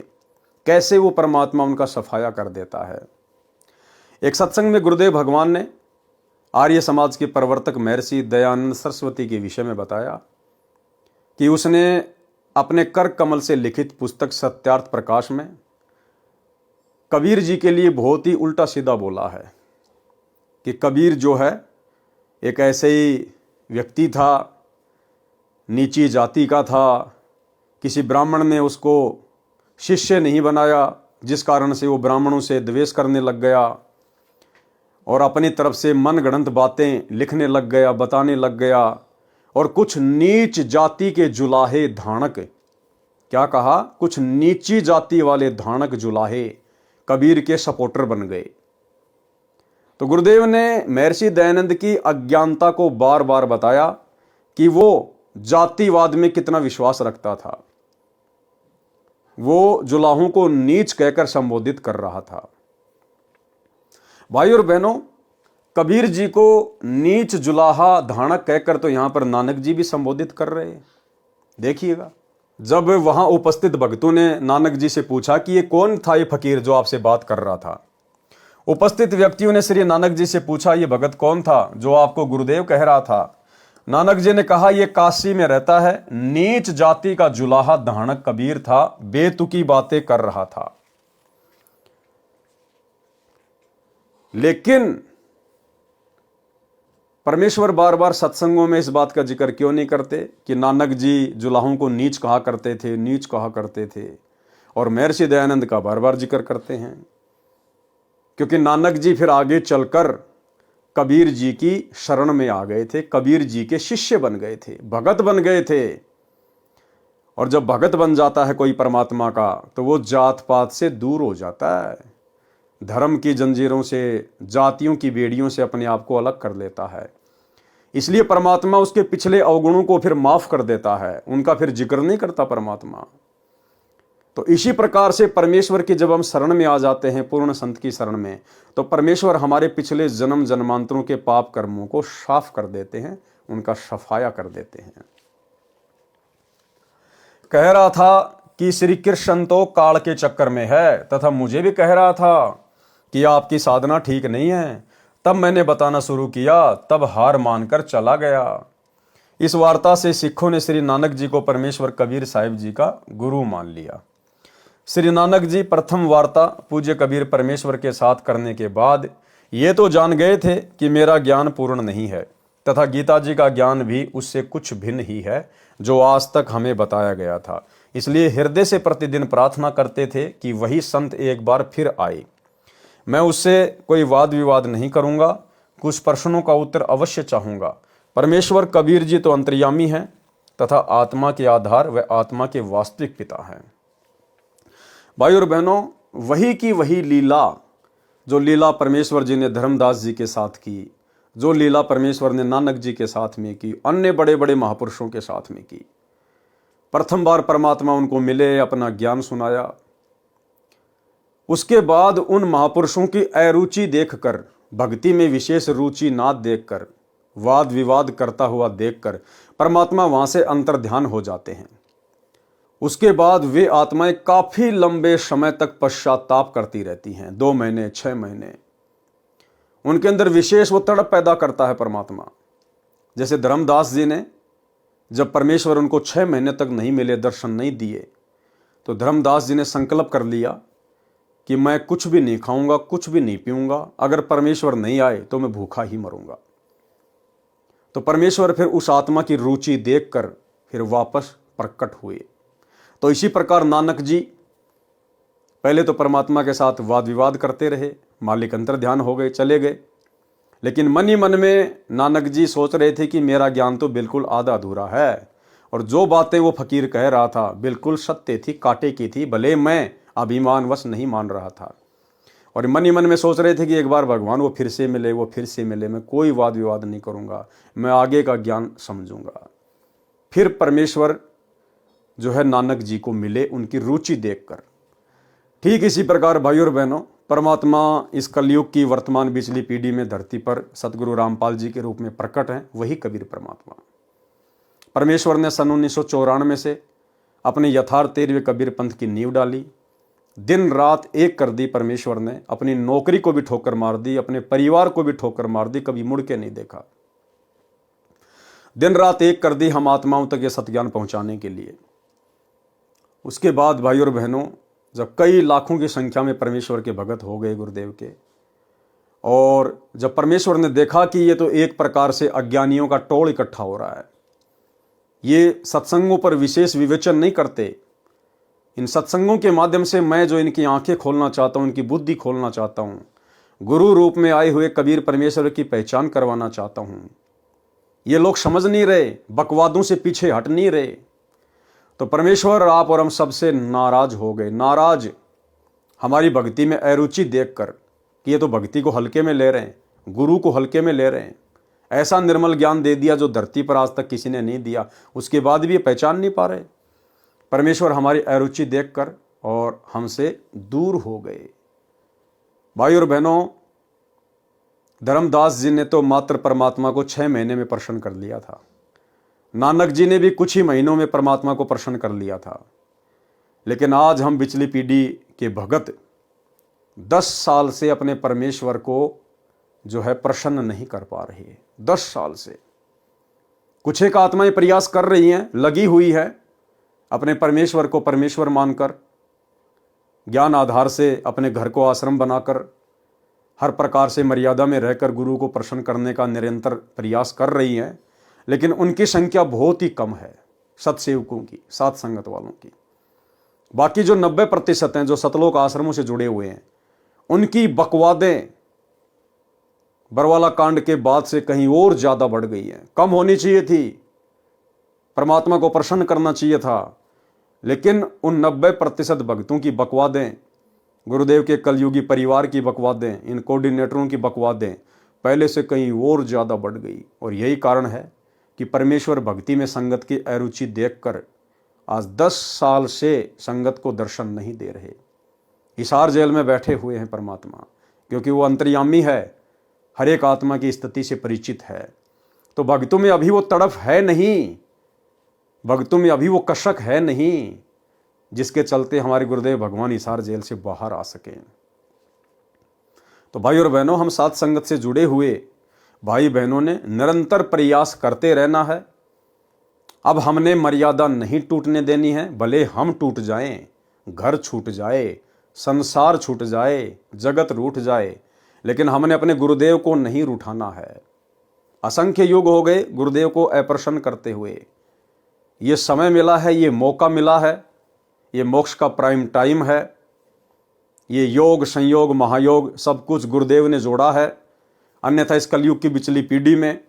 कैसे वो परमात्मा उनका सफाया कर देता है। एक सत्संग में गुरुदेव भगवान ने आर्य समाज के प्रवर्तक महर्षि दयानंद सरस्वती के विषय में बताया कि उसने अपने कर कमल से लिखित पुस्तक सत्यार्थ प्रकाश में कबीर जी के लिए बहुत ही उल्टा सीधा बोला है कि कबीर जो है एक ऐसे ही व्यक्ति था, नीची जाति का था, किसी ब्राह्मण ने उसको शिष्य नहीं बनाया, जिस कारण से वो ब्राह्मणों से द्वेष करने लग गया और अपनी तरफ से मनगढ़ंत बातें लिखने लग गया, बताने लग गया। और कुछ नीच जाति के जुलाहे धानक, क्या कहा, कुछ नीची जाति वाले धानक जुलाहे कबीर के सपोर्टर बन गए। तो गुरुदेव ने महर्षि दयानंद की अज्ञानता को बार बार बताया कि वो जातिवाद में कितना विश्वास रखता था। वो जुलाहों को नीच कहकर संबोधित कर रहा था। भाई और बहनों, कबीर जी को नीच जुलाहा धानक कहकर तो यहां पर नानक जी भी संबोधित कर रहे हैं। देखिएगा, जब वहां उपस्थित भक्तों ने नानक जी से पूछा कि ये कौन था ये फकीर जो आपसे बात कर रहा था, उपस्थित व्यक्तियों ने श्री नानक जी से पूछा, ये भगत कौन था जो आपको गुरुदेव कह रहा था? नानक जी ने कहा, यह काशी में रहता है, नीच जाति का जुलाहा धानक कबीर था, बेतुकी बातें कर रहा था। लेकिन परमेश्वर बार बार सत्संगों में इस बात का जिक्र क्यों नहीं करते कि नानक जी जुलाहों को नीच कहा करते थे, नीच कहा करते थे, और महर्षि दयानंद का बार बार जिक्र करते हैं? क्योंकि नानक जी फिर आगे चलकर कबीर जी की शरण में आ गए थे, कबीर जी के शिष्य बन गए थे, भगत बन गए थे। और जब भगत बन जाता है कोई परमात्मा का, तो वो जात पात से दूर हो जाता है, धर्म की जंजीरों से, जातियों की बेड़ियों से अपने आप को अलग कर लेता है। इसलिए परमात्मा उसके पिछले अवगुणों को फिर माफ कर देता है, उनका फिर जिक्र नहीं करता परमात्मा। तो इसी प्रकार से परमेश्वर की जब हम शरण में आ जाते हैं, पूर्ण संत की शरण में, तो परमेश्वर हमारे पिछले जन्म जन्मांतरों के पाप कर्मों को साफ कर देते हैं, उनका सफाया कर देते हैं। कह रहा था कि श्री कृष्ण तो काल के चक्कर में है, तथा मुझे भी कह रहा था कि आपकी साधना ठीक नहीं है। तब मैंने बताना शुरू किया, तब हार मानकर चला गया। इस वार्ता से सिखों ने श्री नानक जी को परमेश्वर कबीर साहिब जी का गुरु मान लिया। श्री नानक जी प्रथम वार्ता पूज्य कबीर परमेश्वर के साथ करने के बाद ये तो जान गए थे कि मेरा ज्ञान पूर्ण नहीं है, तथा गीता जी का ज्ञान भी उससे कुछ भिन्न ही है जो आज तक हमें बताया गया था। इसलिए हृदय से प्रतिदिन प्रार्थना करते थे कि वही संत एक बार फिर आए। मैं उससे कोई वाद विवाद नहीं करूंगा, कुछ प्रश्नों का उत्तर अवश्य चाहूंगा। परमेश्वर कबीर जी तो अंतर्यामी हैं तथा आत्मा के आधार व आत्मा के वास्तविक पिता हैं। भाई और बहनों, वही की वही लीला, जो लीला परमेश्वर जी ने धर्मदास जी के साथ की, जो लीला परमेश्वर ने नानक जी के साथ में की, अन्य बड़े बड़े महापुरुषों के साथ में की। प्रथम बार परमात्मा उनको मिले, अपना ज्ञान सुनाया। उसके बाद उन महापुरुषों की अरुचि देखकर, भक्ति में विशेष रुचि ना देखकर, वाद विवाद करता हुआ देखकर परमात्मा वहां से अंतर्ध्यान हो जाते हैं। उसके बाद वे आत्माएं काफी लंबे समय तक पश्चाताप करती रहती हैं, 2 महीने 6 महीने। उनके अंदर विशेष वो तड़प पैदा करता है परमात्मा। जैसे धर्मदास जी ने, जब परमेश्वर उनको 6 महीने तक नहीं मिले, दर्शन नहीं दिए, तो धर्मदास जी ने संकल्प कर लिया कि मैं कुछ भी नहीं खाऊंगा, कुछ भी नहीं पीऊंगा, अगर परमेश्वर नहीं आए तो मैं भूखा ही मरूंगा। तो परमेश्वर फिर उस आत्मा की रुचि देखकर फिर वापस प्रकट हुए। तो इसी प्रकार नानक जी पहले तो परमात्मा के साथ वाद विवाद करते रहे, मालिक अंतर ध्यान हो गए, चले गए। लेकिन मन ही मन में नानक जी सोच रहे थे कि मेरा ज्ञान तो बिल्कुल आधा अधूरा है, और जो बातें वो फकीर कह रहा था बिल्कुल सत्य थी, कांटे की थी, भले मैं अभिमानवश नहीं मान रहा था। और मन ही मन में सोच रहे थे कि एक बार भगवान वो फिर से मिले, वो फिर से मिले, मैं कोई वाद विवाद नहीं करूंगा, मैं आगे का ज्ञान समझूंगा। फिर परमेश्वर जो है नानक जी को मिले, उनकी रुचि देखकर। ठीक इसी प्रकार भाइयों और बहनों, परमात्मा इस कलयुग की वर्तमान बिचली पीढ़ी में धरती पर सतगुरु रामपाल जी के रूप में प्रकट हैं, वही कबीर परमात्मा। परमेश्वर ने सन 1994 से अपने यथार्थ 13वें कबीर पंथ की नींव डाली। दिन रात एक कर दी परमेश्वर ने, अपनी नौकरी को भी ठोकर मार दी, अपने परिवार को भी ठोकर मार दी, कभी मुड़ के नहीं देखा। दिन रात एक कर दी हम आत्माओं तक ये सत्ज्ञान पहुंचाने के लिए। उसके बाद भाइयों और बहनों, जब कई लाखों की संख्या में परमेश्वर के भगत हो गए गुरुदेव के, और जब परमेश्वर ने देखा कि ये तो एक प्रकार से अज्ञानियों का टोल इकट्ठा हो रहा है, ये सत्संगों पर विशेष विवेचन नहीं करते, इन सत्संगों के माध्यम से मैं जो इनकी आंखें खोलना चाहता हूं, इनकी बुद्धि खोलना चाहता हूं, गुरु रूप में आए हुए कबीर परमेश्वर की पहचान करवाना चाहता हूं, ये लोग समझ नहीं रहे, बकवादों से पीछे हट नहीं रहे। तो परमेश्वर आप और हम सबसे नाराज हो गए। नाराज हमारी भक्ति में अरुचि देखकर कि ये तो भक्ति को हल्के में ले रहे हैं, गुरु को हल्के में ले रहे हैं। ऐसा निर्मल ज्ञान दे दिया जो धरती पर आज तक किसी ने नहीं दिया, उसके बाद भी ये पहचान नहीं पा रहे। परमेश्वर हमारी अरुचि देखकर और हमसे दूर हो गए। भाई और बहनों, धर्मदास जी ने तो मात्र परमात्मा को 6 महीने में प्रसन्न कर लिया था। नानक जी ने भी कुछ ही महीनों में परमात्मा को प्रसन्न कर लिया था। लेकिन आज हम पिछली पीढ़ी के भगत 10 साल से अपने परमेश्वर को जो है प्रसन्न नहीं कर पा रही है। 10 साल से कुछ एक आत्माएं प्रयास कर रही हैं, लगी हुई है अपने परमेश्वर को परमेश्वर मानकर, ज्ञान आधार से अपने घर को आश्रम बनाकर हर प्रकार से मर्यादा में रहकर गुरु को प्रसन्न करने का निरंतर प्रयास कर रही हैं, लेकिन उनकी संख्या बहुत ही कम है सत्सेवकों की, साथ संगत वालों की। बाकी जो 90% हैं जो सतलोक आश्रमों से जुड़े हुए हैं, उनकी बकवादें बरवाला कांड के बाद से कहीं और ज्यादा बढ़ गई हैं। कम होनी चाहिए थी, परमात्मा को प्रसन्न करना चाहिए था, लेकिन उन 90% भक्तों की बकवादें, गुरुदेव के कलयुगी परिवार की बकवादें, इन कोऑर्डिनेटरों की बकवादें पहले से कहीं और ज़्यादा बढ़ गई। और यही कारण है कि परमेश्वर भक्ति में संगत की अरुचि देखकर आज 10 साल से संगत को दर्शन नहीं दे रहे। हिसार जेल में बैठे हुए हैं परमात्मा, क्योंकि वो अंतर्यामी है, हर एक आत्मा की स्थिति से परिचित है। तो भक्तों में अभी वो तड़फ है नहीं, भक्तों में अभी वो कशक है नहीं, जिसके चलते हमारे गुरुदेव भगवान हिसार जेल से बाहर आ सकें। तो भाई और बहनों, हम साथ संगत से जुड़े हुए भाई बहनों ने निरंतर प्रयास करते रहना है। अब हमने मर्यादा नहीं टूटने देनी है, भले हम टूट जाएं, घर छूट जाए, संसार छूट जाए, जगत रूठ जाए, लेकिन हमने अपने गुरुदेव को नहीं रूठाना है। असंख्य युग हो गए गुरुदेव को अप्रसन्न करते हुए। ये समय मिला है, ये मौका मिला है, ये मोक्ष का प्राइम टाइम है। ये योग संयोग महायोग सब कुछ गुरुदेव ने जोड़ा है। अन्यथा इस कलयुग की बिचली पीढ़ी में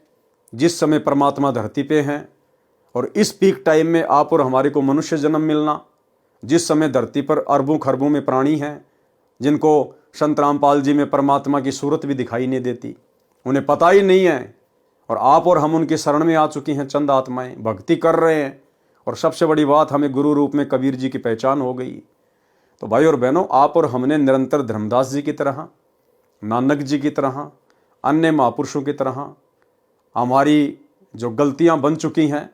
जिस समय परमात्मा धरती पे हैं और इस पीक टाइम में आप और हमारे को मनुष्य जन्म मिलना, जिस समय धरती पर अरबों खरबों में प्राणी हैं जिनको संत रामपाल जी में परमात्मा की सूरत भी दिखाई नहीं देती, उन्हें पता ही नहीं है, और आप और हम उनके शरण में आ चुकी हैं। चंद आत्माएं भक्ति कर रहे हैं, और सबसे बड़ी बात, हमें गुरु रूप में कबीर जी की पहचान हो गई। तो भाई और बहनों, आप और हमने निरंतर धर्मदास जी की तरह, नानक जी की तरह, अन्य महापुरुषों की तरह हमारी जो गलतियां बन चुकी हैं,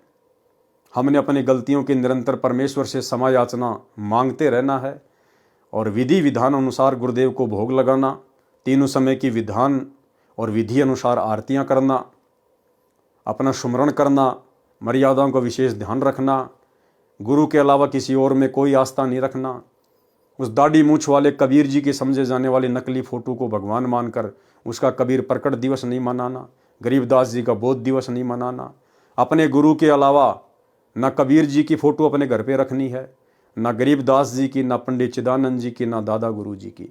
हमने अपनी गलतियों की निरंतर परमेश्वर से क्षमा याचना मांगते रहना है, और विधि विधान अनुसार गुरुदेव को भोग लगाना, तीनों समय की विधान और विधि अनुसार आरतियां करना, अपना सुमरण करना, मर्यादाओं का विशेष ध्यान रखना, गुरु के अलावा किसी और में कोई आस्था नहीं रखना, उस दाढ़ी मूछ वाले कबीर जी के समझे जाने वाले नकली फोटो को भगवान मानकर उसका कबीर प्रकट दिवस नहीं मनाना, गरीबदास जी का बोध दिवस नहीं मनाना, अपने गुरु के अलावा न कबीर जी की फोटो अपने घर पे रखनी है, न गरीबदास जी की, न पंडित चिदानंद जी की, न दादा गुरु जी की।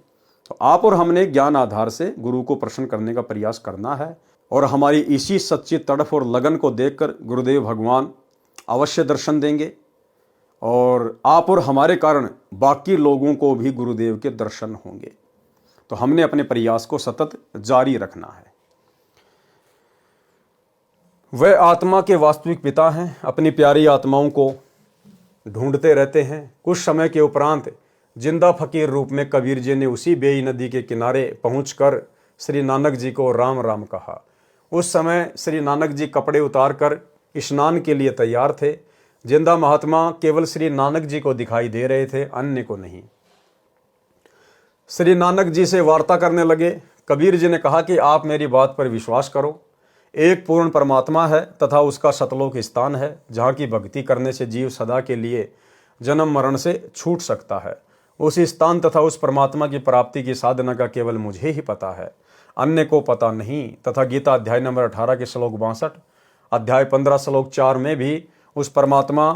तो आप और हमने ज्ञान आधार से गुरु को प्रसन्न करने का प्रयास करना है, और हमारी इसी सच्ची तड़फ और लगन को देखकर गुरुदेव भगवान अवश्य दर्शन देंगे, और आप और हमारे कारण बाकी लोगों को भी गुरुदेव के दर्शन होंगे। तो हमने अपने प्रयास को सतत जारी रखना है। वह आत्मा के वास्तविक पिता हैं, अपनी प्यारी आत्माओं को ढूंढते रहते हैं। कुछ समय के उपरांत जिंदा फकीर रूप में कबीर जी ने उसी बेई नदी के किनारे पहुंचकर श्री नानक जी को राम राम कहा। उस समय श्री नानक जी कपड़े उतारकर स्नान के लिए तैयार थे। जिंदा महात्मा केवल श्री नानक जी को दिखाई दे रहे थे, अन्य को नहीं। श्री नानक जी से वार्ता करने लगे। कबीर जी ने कहा कि आप मेरी बात पर विश्वास करो, एक पूर्ण परमात्मा है तथा उसका सतलोक स्थान है, जहाँ की भक्ति करने से जीव सदा के लिए जन्म मरण से छूट सकता है। उस स्थान तथा उस परमात्मा की प्राप्ति की साधना का केवल मुझे ही पता है, अन्य को पता नहीं। तथा गीता अध्याय नंबर 18 के श्लोक 62, अध्याय 15 श्लोक 4 में भी उस परमात्मा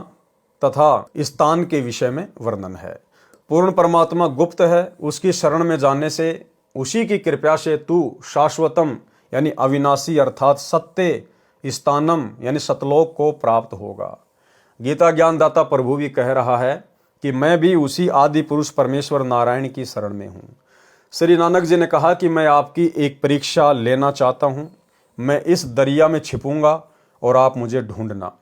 तथा स्थान के विषय में वर्णन है। पूर्ण परमात्मा गुप्त है, उसकी शरण में जाने से, उसी की कृपा से तू शाश्वतम यानी अविनाशी अर्थात सत्य स्थानम यानी सतलोक को प्राप्त होगा। गीता ज्ञानदाता प्रभु भी कह रहा है कि मैं भी उसी आदि पुरुष परमेश्वर नारायण की शरण में हूँ। श्री नानक जी ने कहा कि मैं आपकी एक परीक्षा लेना चाहता हूँ, मैं इस दरिया में छिपूंगा और आप मुझे ढूंढना।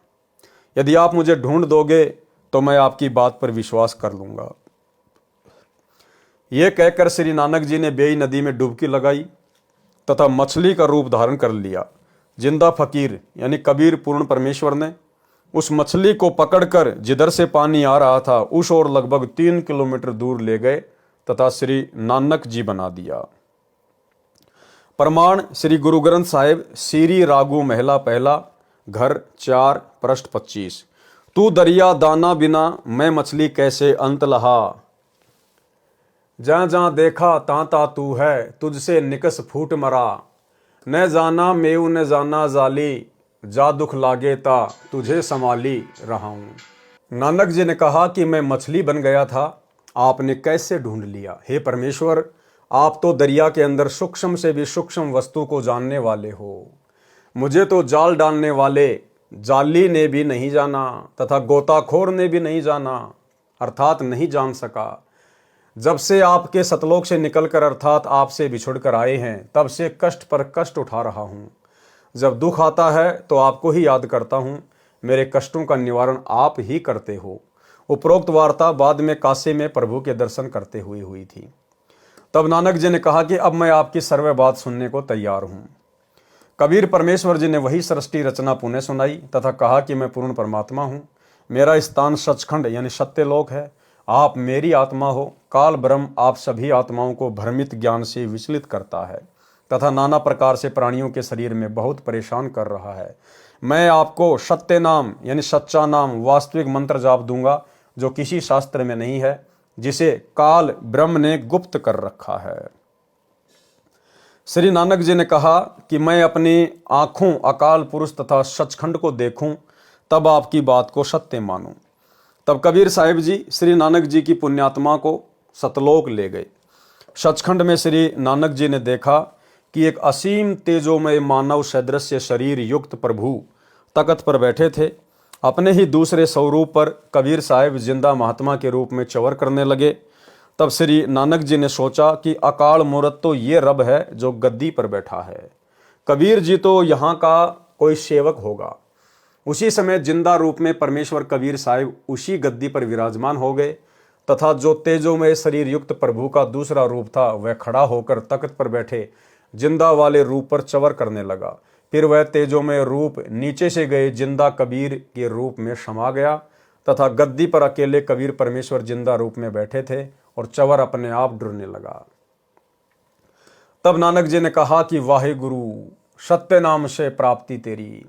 यदि आप मुझे ढूंढ दोगे तो मैं आपकी बात पर विश्वास कर लूँगा। यह कहकर श्री नानक जी ने बेई नदी में डुबकी लगाई तथा मछली का रूप धारण कर लिया। जिंदा फकीर यानी कबीर पूर्ण परमेश्वर ने उस मछली को पकड़कर जिधर से पानी आ रहा था उस ओर लगभग 3 किलोमीटर दूर ले गए तथा श्री नानक जी बना दिया। प्रमाण श्री गुरु ग्रंथ साहिब, सीरी रागू महला पहला, घर 4, पृष्ठ 25। तू दरिया दाना बिना मैं मछली कैसे अंत लहा, जहाँ जहाँ देखा ता ता तू है, तुझसे निकस फूट मरा। न जाना मेऊ न जाना जाली, जा दुख लागे ता तुझे संभाली रहा हूँ। नानक जी ने कहा कि मैं मछली बन गया था, आपने कैसे ढूंढ लिया। हे परमेश्वर, आप तो दरिया के अंदर सूक्ष्म से भी सूक्ष्म वस्तु को जानने वाले हो। मुझे तो जाल डालने वाले जाली ने भी नहीं जाना तथा गोताखोर ने भी नहीं जाना, अर्थात नहीं जान सका। जब से आपके सतलोक से निकलकर अर्थात आपसे बिछुड़कर आए हैं, तब से कष्ट पर कष्ट उठा रहा हूँ। जब दुख आता है तो आपको ही याद करता हूँ, मेरे कष्टों का निवारण आप ही करते हो। उपरोक्त वार्ता बाद में काशी में प्रभु के दर्शन करते हुए हुई थी। तब नानक जी ने कहा कि अब मैं आपकी सर्व बात सुनने को तैयार हूँ। कबीर परमेश्वर जी ने वही सृष्टि रचना पुनः सुनाई तथा कहा कि मैं पूर्ण परमात्मा हूँ। मेरा स्थान सचखंड यानी सत्यलोक है। आप मेरी आत्मा हो। काल ब्रह्म आप सभी आत्माओं को भ्रमित ज्ञान से विचलित करता है तथा नाना प्रकार से प्राणियों के शरीर में बहुत परेशान कर रहा है। मैं आपको सत्य नाम यानी सच्चा नाम, वास्तविक मंत्र जाप दूंगा जो किसी शास्त्र में नहीं है, जिसे काल ब्रह्म ने गुप्त कर रखा है। श्री नानक जी ने कहा कि मैं अपनी आंखों अकाल पुरुष तथा सचखंड को देखूं, तब आपकी बात को सत्य मानूं। तब कबीर साहिब जी श्री नानक जी की पुण्यात्मा को सतलोक ले गए। सचखंड में श्री नानक जी ने देखा कि एक असीम तेजोमय मानव सदृश्य शरीर युक्त प्रभु तख्त पर बैठे थे। अपने ही दूसरे स्वरूप पर कबीर साहिब जिंदा महात्मा के रूप में चवर करने लगे। तब श्री नानक जी ने सोचा कि अकाल मूर्त तो ये रब है जो गद्दी पर बैठा है, कबीर जी तो यहाँ का कोई सेवक होगा। उसी समय जिंदा रूप में परमेश्वर कबीर साहिब उसी गद्दी पर विराजमान हो गए तथा जो तेजोमय शरीर युक्त प्रभु का दूसरा रूप था, वह खड़ा होकर तख्त पर बैठे जिंदा वाले रूप पर चवर करने लगा। फिर वह तेजोमय रूप नीचे से गए जिंदा कबीर के रूप में समा गया तथा गद्दी पर अकेले कबीर परमेश्वर जिंदा रूप में बैठे थे और चवर अपने आप डुरने लगा। तब नानक जी ने कहा कि वाहे गुरु, सत्य नाम से प्राप्ति तेरी।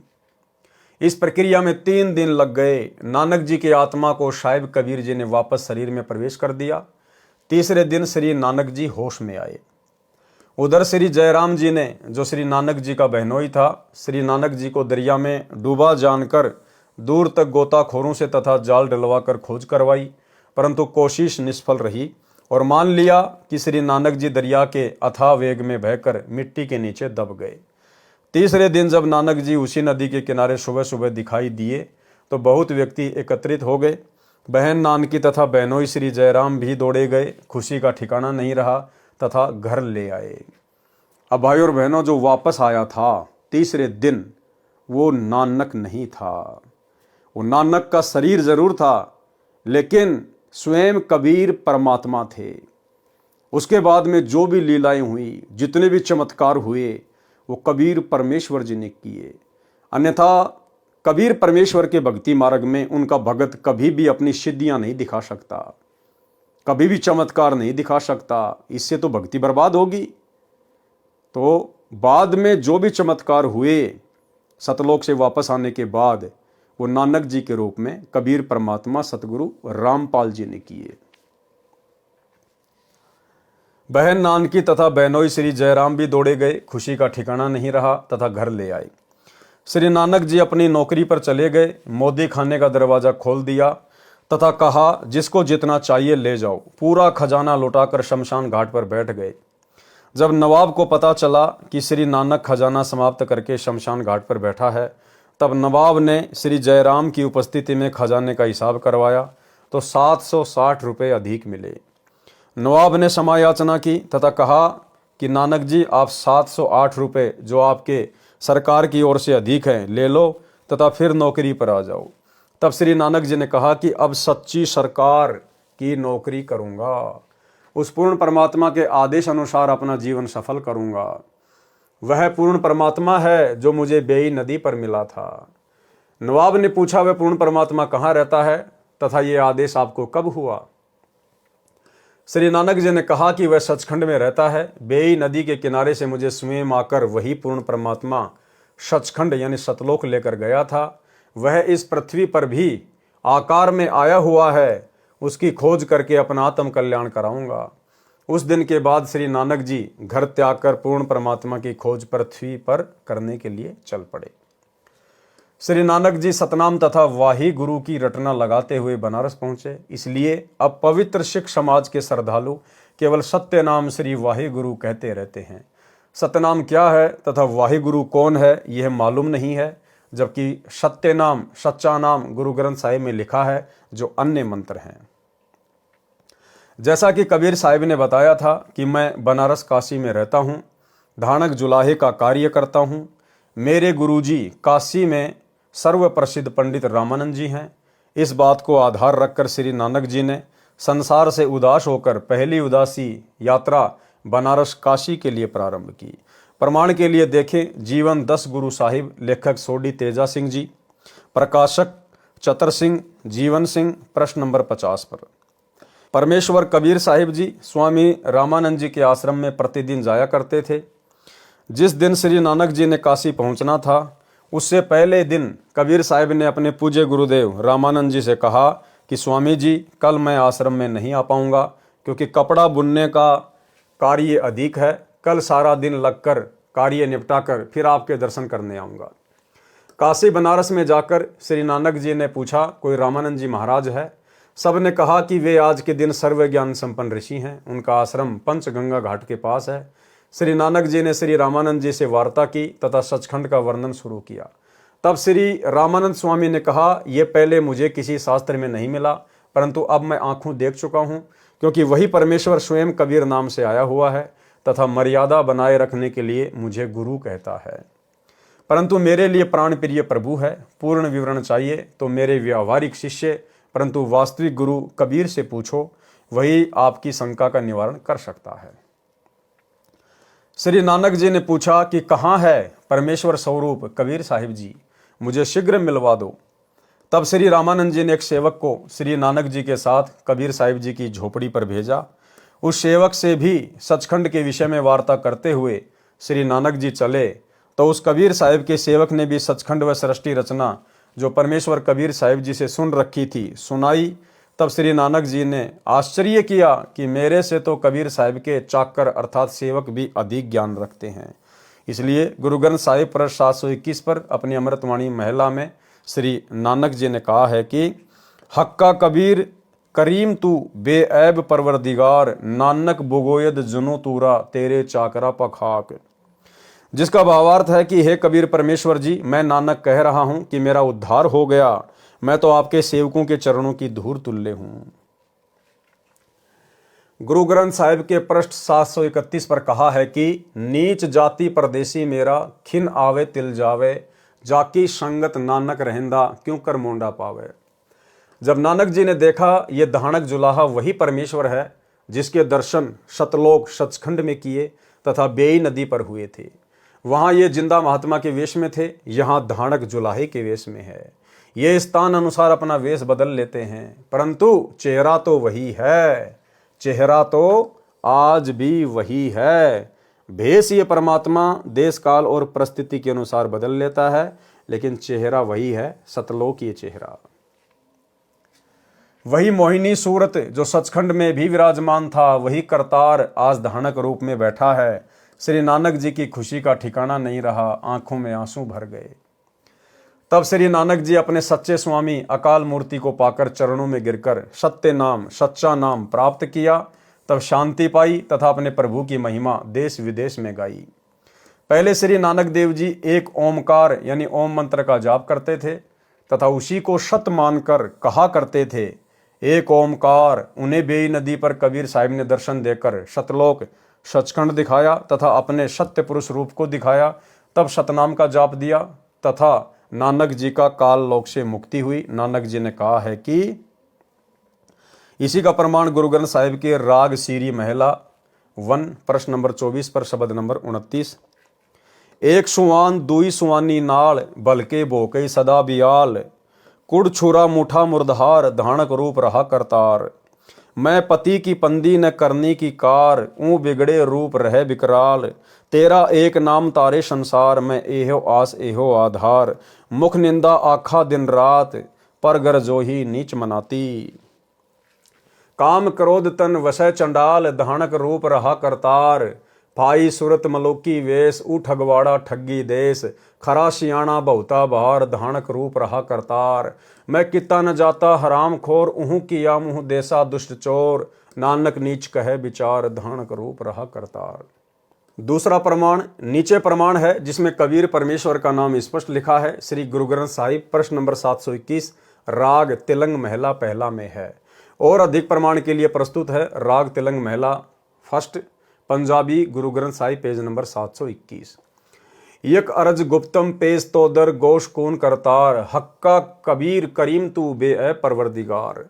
इस प्रक्रिया में 3 दिन लग गए। नानक जी की आत्मा को साहिब कबीर जी ने वापस शरीर में प्रवेश कर दिया। तीसरे दिन श्री नानक जी होश में आए। उधर श्री जयराम जी ने, जो श्री नानक जी का बहनोई था, श्री नानक जी को दरिया में डूबा जानकर दूर तक गोताखोरों से तथा जाल डलवाकर खोज करवाई, परंतु कोशिश निष्फल रही और मान लिया कि श्री नानक जी दरिया के अथाह वेग में बहकर मिट्टी के नीचे दब गए। तीसरे दिन जब नानक जी उसी नदी के किनारे सुबह सुबह दिखाई दिए तो बहुत व्यक्ति एकत्रित हो गए। बहन नानकी तथा बहनोई श्री जयराम भी दौड़े गए। खुशी का ठिकाना नहीं रहा तथा घर ले आए। अब भाई और बहनों, जो वापस आया था तीसरे दिन, वो नानक नहीं था। वो नानक का शरीर जरूर था, लेकिन स्वयं कबीर परमात्मा थे। उसके बाद में जो भी लीलाएं हुई, जितने भी चमत्कार हुए, वो कबीर परमेश्वर जी ने किए। अन्यथा कबीर परमेश्वर के भक्ति मार्ग में उनका भगत कभी भी अपनी सिद्धियां नहीं दिखा सकता, कभी भी चमत्कार नहीं दिखा सकता। इससे तो भक्ति बर्बाद होगी। तो बाद में जो भी चमत्कार हुए सतलोक से वापस आने के बाद, वो नानक जी के रूप में कबीर परमात्मा सतगुरु रामपाल जी ने किए। बहन नानकी तथा बहनोई श्री जयराम भी दौड़े गए। खुशी का ठिकाना नहीं रहा तथा घर ले आए। श्री नानक जी अपनी नौकरी पर चले गए। मोदी खाने का दरवाजा खोल दिया तथा कहा, जिसको जितना चाहिए ले जाओ। पूरा खजाना लुटाकर शमशान घाट पर बैठ गए। जब नवाब को पता चला कि श्री नानक खजाना समाप्त करके शमशान घाट पर बैठा है, तब नवाब ने श्री जयराम की उपस्थिति में खजाने का हिसाब करवाया तो 760 रुपये अधिक मिले। नवाब ने क्षमा याचना की तथा कहा कि नानक जी, आप 708 रुपये जो आपके सरकार की ओर से अधिक हैं ले लो तथा फिर नौकरी पर आ जाओ। तब श्री नानक जी ने कहा कि अब सच्ची सरकार की नौकरी करूँगा, उस पूर्ण परमात्मा के आदेश अनुसार अपना जीवन सफल करूँगा। वह पूर्ण परमात्मा है जो मुझे बेई नदी पर मिला था। नवाब ने पूछा, वह पूर्ण परमात्मा कहाँ रहता है तथा ये आदेश आपको कब हुआ? श्री नानक जी ने कहा कि वह सचखंड में रहता है। बेई नदी के किनारे से मुझे स्वयं आकर वही पूर्ण परमात्मा सचखंड यानी सतलोक लेकर गया था। वह इस पृथ्वी पर भी आकार में आया हुआ है। उसकी खोज करके अपना आत्म कल्याण कराऊंगा। उस दिन के बाद श्री नानक जी घर त्याग कर पूर्ण परमात्मा की खोज पृथ्वी पर करने के लिए चल पड़े। श्री नानक जी सतनाम तथा वाही गुरु की रटना लगाते हुए बनारस पहुंचे। इसलिए अब पवित्र सिख समाज के श्रद्धालु केवल सत्य नाम श्री वाही गुरु कहते रहते हैं। सतनाम क्या है तथा वाही गुरु कौन है यह मालूम नहीं है, जबकि सत्य नाम सच्चा नाम गुरु ग्रंथ साहिब में लिखा है जो अन्य मंत्र हैं। जैसा कि कबीर साहिब ने बताया था कि मैं बनारस काशी में रहता हूँ, धानक जुलाहे का कार्य करता हूँ। मेरे गुरुजी काशी में सर्व प्रसिद्ध पंडित रामानंद जी हैं। इस बात को आधार रखकर श्री नानक जी ने संसार से उदास होकर पहली उदासी यात्रा बनारस काशी के लिए प्रारंभ की। प्रमाण के लिए देखें जीवन 10 गुरु साहिब, लेखक सोडी तेजा सिंह जी, प्रकाशक चतर सिंह जीवन सिंह, प्रश्न नंबर 50 पर। परमेश्वर कबीर साहिब जी स्वामी रामानंद जी के आश्रम में प्रतिदिन जाया करते थे। जिस दिन श्री नानक जी ने काशी पहुंचना था उससे पहले दिन कबीर साहिब ने अपने पूज्य गुरुदेव रामानंद जी से कहा कि स्वामी जी कल मैं आश्रम में नहीं आ पाऊंगा क्योंकि कपड़ा बुनने का कार्य अधिक है। कल सारा दिन लगकर कार्य निपटाकर फिर आपके दर्शन करने आऊँगा। काशी बनारस में जाकर श्री नानक जी ने पूछा कोई रामानंद जी महाराज है? सब ने कहा कि वे आज के दिन सर्व ज्ञान संपन्न ऋषि हैं। उनका आश्रम पंचगंगा घाट के पास है। श्री नानक जी ने श्री रामानंद जी से वार्ता की तथा सचखंड का वर्णन शुरू किया। तब श्री रामानंद स्वामी ने कहा ये पहले मुझे किसी शास्त्र में नहीं मिला, परंतु अब मैं आंखों देख चुका हूँ, क्योंकि वही परमेश्वर स्वयं कबीर नाम से आया हुआ है तथा मर्यादा बनाए रखने के लिए मुझे गुरु कहता है। परंतु मेरे लिए प्राण प्रिय प्रभु है। पूर्ण विवरण चाहिए तो मेरे व्यावहारिक शिष्य परंतु वास्तविक गुरु कबीर से पूछो, वही आपकी शंका का निवारण कर सकता है। श्री नानक जी ने पूछा कि कहाँ है परमेश्वर स्वरूप कबीर साहिब जी, मुझे शीघ्र मिलवा दो। तब श्री रामानंद जी ने एक सेवक को श्री नानक जी के साथ कबीर साहिब जी की झोपड़ी पर भेजा। उस सेवक से भी सचखंड के विषय में वार्ता करते हुए श्री नानक जी चले तो उस कबीर साहिब के सेवक ने भी सचखंड व सृष्टि रचना जो परमेश्वर कबीर साहिब जी से सुन रखी थी सुनाई। तब श्री नानक जी ने आश्चर्य किया कि मेरे से तो कबीर साहिब के चाकर अर्थात सेवक भी अधिक ज्ञान रखते हैं। इसलिए गुरु ग्रंथ साहिब पृष्ठ 721 पर अपनी अमृतवाणी महिला में श्री नानक जी ने कहा है कि हक्का कबीर करीम तू बेऐब परवरदिगार, नानक बुगोयद जुनो तूरा तेरे चाकरा पखाक। जिसका भावार्थ है कि हे कबीर परमेश्वर जी, मैं नानक कह रहा हूं कि मेरा उद्धार हो गया, मैं तो आपके सेवकों के चरणों की धूल तुल्य हूं। गुरु ग्रंथ साहिब के पृष्ठ 731 पर कहा है कि नीच जाति परदेसी मेरा, खिन आवे तिल जावे, जाकी संगत नानक रहंदा क्यों कर मोंडा पावे। जब नानक जी ने देखा ये धानक जुलाहा वही परमेश्वर है जिसके दर्शन सतलोक सचखंड में किए तथा बेई नदी पर हुए थे। वहां ये जिंदा महात्मा के वेश में थे, यहाँ धानक जुलाहे के वेश में है। ये स्थान अनुसार अपना वेश बदल लेते हैं, परंतु चेहरा तो वही है। चेहरा तो आज भी वही है। भेष ये परमात्मा देश काल और परिस्थिति के अनुसार बदल लेता है, लेकिन चेहरा वही है, सतलोक ये चेहरा। वही मोहिनी सूरत जो सचखंड में भी विराजमान था, वही करतार आज धानक रूप में बैठा है। श्री नानक जी की खुशी का ठिकाना नहीं रहा, आंखों में आंसू भर गए। तब श्री नानक जी अपने सच्चे स्वामी अकाल मूर्ति को पाकर चरणों में गिरकर सत्य नाम सच्चा नाम प्राप्त किया। तब शांति पाई तथा अपने प्रभु की महिमा देश विदेश में गाई। पहले श्री नानक देव जी एक ओमकार यानी ओम मंत्र का जाप करते थे तथा उसी को सत मानकर कहा करते थे एक ओमकार। उन्हें बेई नदी पर कबीर साहिब ने दर्शन देकर सतलोक सचखंड दिखाया तथा अपने सत्य पुरुष रूप को दिखाया। तब सतनाम का जाप दिया तथा नानक जी का काल लोक से मुक्ति हुई। नानक जी ने कहा है कि इसी का प्रमाण गुरु ग्रंथ साहिब के राग सीरी महिला 1 प्रश्न नंबर 24 पर शब्द नंबर 29। एक सुवान दुई सुवानी नाल बलके भोकई सदा बियाल, कुड़ छुरा मुठा मुर्दहार धानक रूप रहा करतार। मैं पति की पंदी न करनी की कार, ऊँ बिगड़े रूप रहे विकराल। तेरा एक नाम तारे संसार में, एहो आस एहो आधार। मुख निंदा आखा दिन रात, पर गर जो ही नीच मनाती। काम क्रोध तन वसै चंडाल, धानक रूप रहा करतार। भाई सुरत मलोकी वेश, ऊ ठगवाड़ा ठगी देश। खरा सियाणा बहुता बहार, धानक रूप रहा करतार। मैं किता न जाता हराम खोर, उहू किया मुँह देसा दुष्ट चोर। नानक नीच कहे विचार, धानक रूप रहा करतार। दूसरा प्रमाण नीचे प्रमाण है जिसमें कबीर परमेश्वर का नाम स्पष्ट लिखा है। श्री गुरु ग्रंथ साहिब प्रश्न नंबर 721 राग तिलंग महला पहला में है। और अधिक प्रमाण के लिए प्रस्तुत है राग तिलंग महला first Punjabi Guru Granth Sahib page number 721। यक अरज गुप्तम पेश तोदर गोश कून करतार, हक्का कबीर करीम तू बे ए परवरदिगार।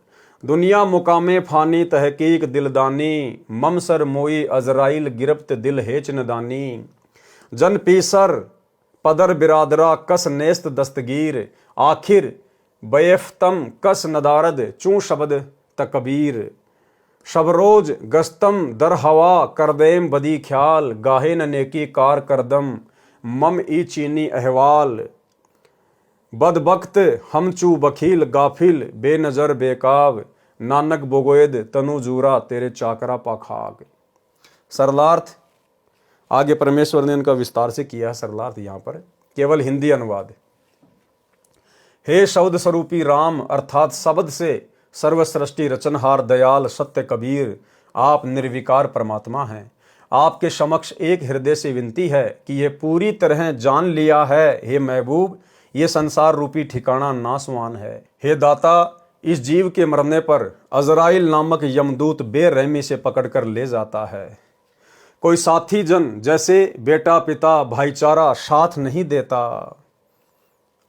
दुनिया मुकामे फानी तहकीक दिलदानी, ममसर मोई अजराइल गिरफ्त दिल हेच नदानी। जन पीसर पदर बिरादरा कस नेस्त दस्तगीर, आखिर बैफ्तम कस नदारद चूं शब्द तकबीर। शबरोज गस्तम दर हवा करदेम बदी ख्याल, गाहे न नेकी कार करदम मम ई चीनी अहवाल। बदबख्त हम चू बखील गाफिल बेनजर बेकाब, नानक बोगोयद तनु जूरा तेरे चाकरा पाखाग। सरलार्थ आगे परमेश्वर ने इनका विस्तार से किया है। सरलार्थ यहाँ पर केवल हिंदी अनुवाद। हे शब्द स्वरूपी राम अर्थात शब्द से सर्व सृष्टि रचनहार दयाल सत्य कबीर, आप निर्विकार परमात्मा हैं। आपके समक्ष एक हृदय से विनती है कि ये पूरी तरह जान लिया है हे महबूब, ये संसार रूपी ठिकाना नासवान है। हे दाता, इस जीव के मरने पर अजराइल नामक यमदूत बेरहमी से पकड़कर ले जाता है। कोई साथी जन जैसे बेटा पिता भाईचारा साथ नहीं देता।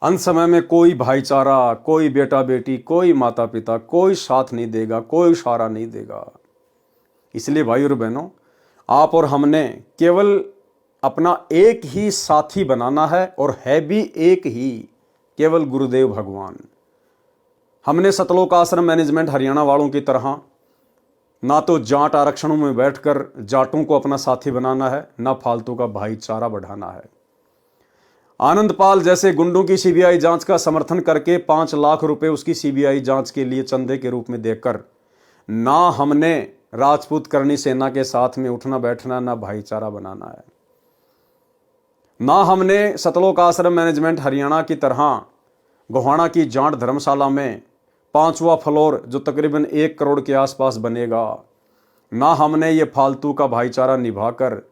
अंत समय में कोई भाईचारा, कोई बेटा बेटी, कोई माता पिता, कोई साथ नहीं देगा, कोई सहारा नहीं देगा। इसलिए भाई और बहनों, आप और हमने केवल अपना एक ही साथी बनाना है और है भी एक ही, केवल गुरुदेव भगवान। हमने सतलोक आश्रम मैनेजमेंट हरियाणा वालों की तरह ना तो जाट आरक्षणों में बैठकर जाटों को अपना साथी बनाना है, ना फालतू का भाईचारा बढ़ाना है। आनंदपाल जैसे गुंडों की सीबीआई जांच का समर्थन करके 5 लाख रुपए उसकी सीबीआई जांच के लिए चंदे के रूप में देकर ना हमने राजपूत करनी सेना के साथ में उठना बैठना, ना भाईचारा बनाना है। ना हमने सतलोक आश्रम मैनेजमेंट हरियाणा की तरह गोहाना की जाट धर्मशाला में 5वां फ्लोर जो तकरीबन 1 करोड़ के आसपास बनेगा, ना हमने ये फालतू का भाईचारा निभाकर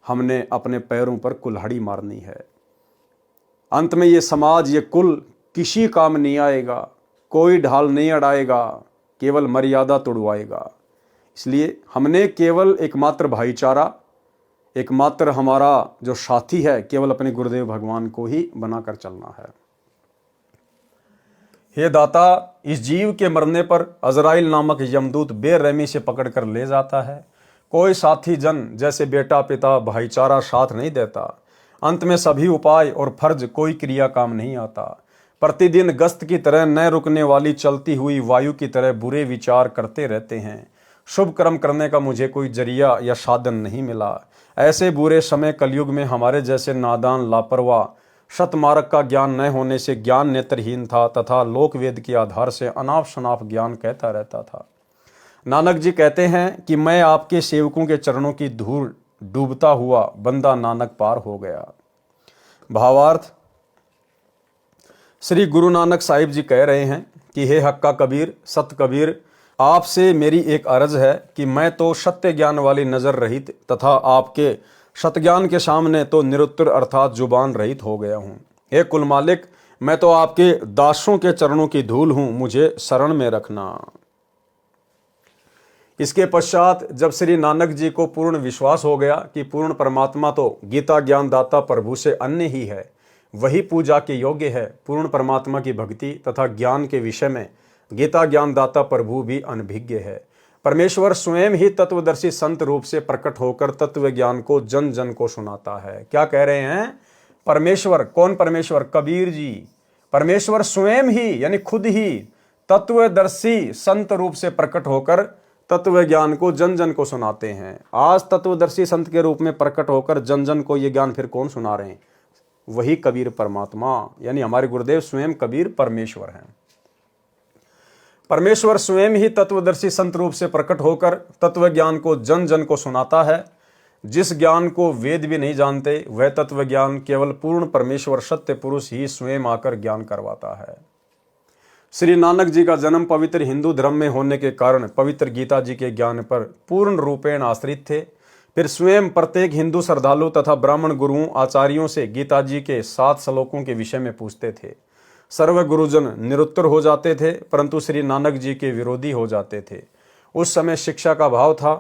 हमने अपने पैरों पर कुल्हाड़ी मारनी है। अंत में ये समाज, ये कुल किसी काम नहीं आएगा, कोई ढाल नहीं अड़ाएगा, केवल मर्यादा तोड़वाएगा। इसलिए हमने केवल एकमात्र भाईचारा, एकमात्र हमारा जो साथी है, केवल अपने गुरुदेव भगवान को ही बनाकर चलना है। हे दाता, इस जीव के मरने पर अजराइल नामक यमदूत बेरहमी से पकड़कर ले जाता है। कोई साथी जन जैसे बेटा पिता भाईचारा साथ नहीं देता। अंत में सभी उपाय और फर्ज कोई क्रिया काम नहीं आता। प्रतिदिन गश्त की तरह न रुकने वाली चलती हुई वायु की तरह बुरे विचार करते रहते हैं। शुभ कर्म करने का मुझे कोई जरिया या साधन नहीं मिला। ऐसे बुरे समय कलयुग में हमारे जैसे नादान लापरवाह शतमार्ग का ज्ञान न होने से ज्ञान नेत्रहीन था तथा लोकवेद के आधार से अनाप शनाप ज्ञान कहता रहता था। नानक जी कहते हैं कि मैं आपके सेवकों के चरणों की धूल डूबता हुआ बंदा नानक पार हो गया। भावार्थ, श्री गुरु नानक साहिब जी कह रहे हैं कि हे हक्का कबीर, सत कबीर, आपसे मेरी एक अर्ज है कि मैं तो सत्य ज्ञान वाली नजर रहित तथा आपके सतज्ञान के सामने तो निरुत्तर अर्थात जुबान रहित हो गया हूँ। हे कुल मालिक, मैं तो आपके दासों के चरणों की धूल हूँ, मुझे शरण में रखना। इसके पश्चात जब श्री नानक जी को पूर्ण विश्वास हो गया कि पूर्ण परमात्मा तो गीता ज्ञानदाता प्रभु से अन्य ही है, वही पूजा के योग्य है, पूर्ण परमात्मा की भक्ति तथा ज्ञान के विषय में गीता ज्ञानदाता प्रभु भी अनभिज्ञ है। परमेश्वर स्वयं ही तत्वदर्शी संत रूप से प्रकट होकर तत्व ज्ञान को जन जन को सुनाता है। क्या कह रहे हैं? परमेश्वर, कौन परमेश्वर? कबीर जी। परमेश्वर स्वयं ही यानी खुद ही तत्वदर्शी संत रूप से प्रकट होकर तत्व ज्ञान को जन जन को सुनाते हैं। आज तत्वदर्शी संत के रूप में प्रकट होकर जन जन को ये ज्ञान फिर कौन सुना रहे हैं? वही कबीर परमात्मा, यानी हमारे गुरुदेव स्वयं कबीर परमेश्वर हैं। परमेश्वर स्वयं ही तत्वदर्शी संत रूप से प्रकट होकर तत्व ज्ञान को जन जन को सुनाता है। जिस ज्ञान को वेद भी नहीं जानते, वह तत्व ज्ञान केवल पूर्ण परमेश्वर सत्य पुरुष ही स्वयं आकर ज्ञान करवाता है। श्री नानक जी का जन्म पवित्र हिंदू धर्म में होने के कारण पवित्र गीता जी के ज्ञान पर पूर्ण रूपेण आश्रित थे। फिर स्वयं प्रत्येक हिंदू श्रद्धालु तथा ब्राह्मण गुरुओं आचार्यों से गीता जी के 7 श्लोकों के विषय में पूछते थे। सर्व गुरुजन निरुत्तर हो जाते थे, परंतु श्री नानक जी के विरोधी हो जाते थे। उस समय शिक्षा का भाव था।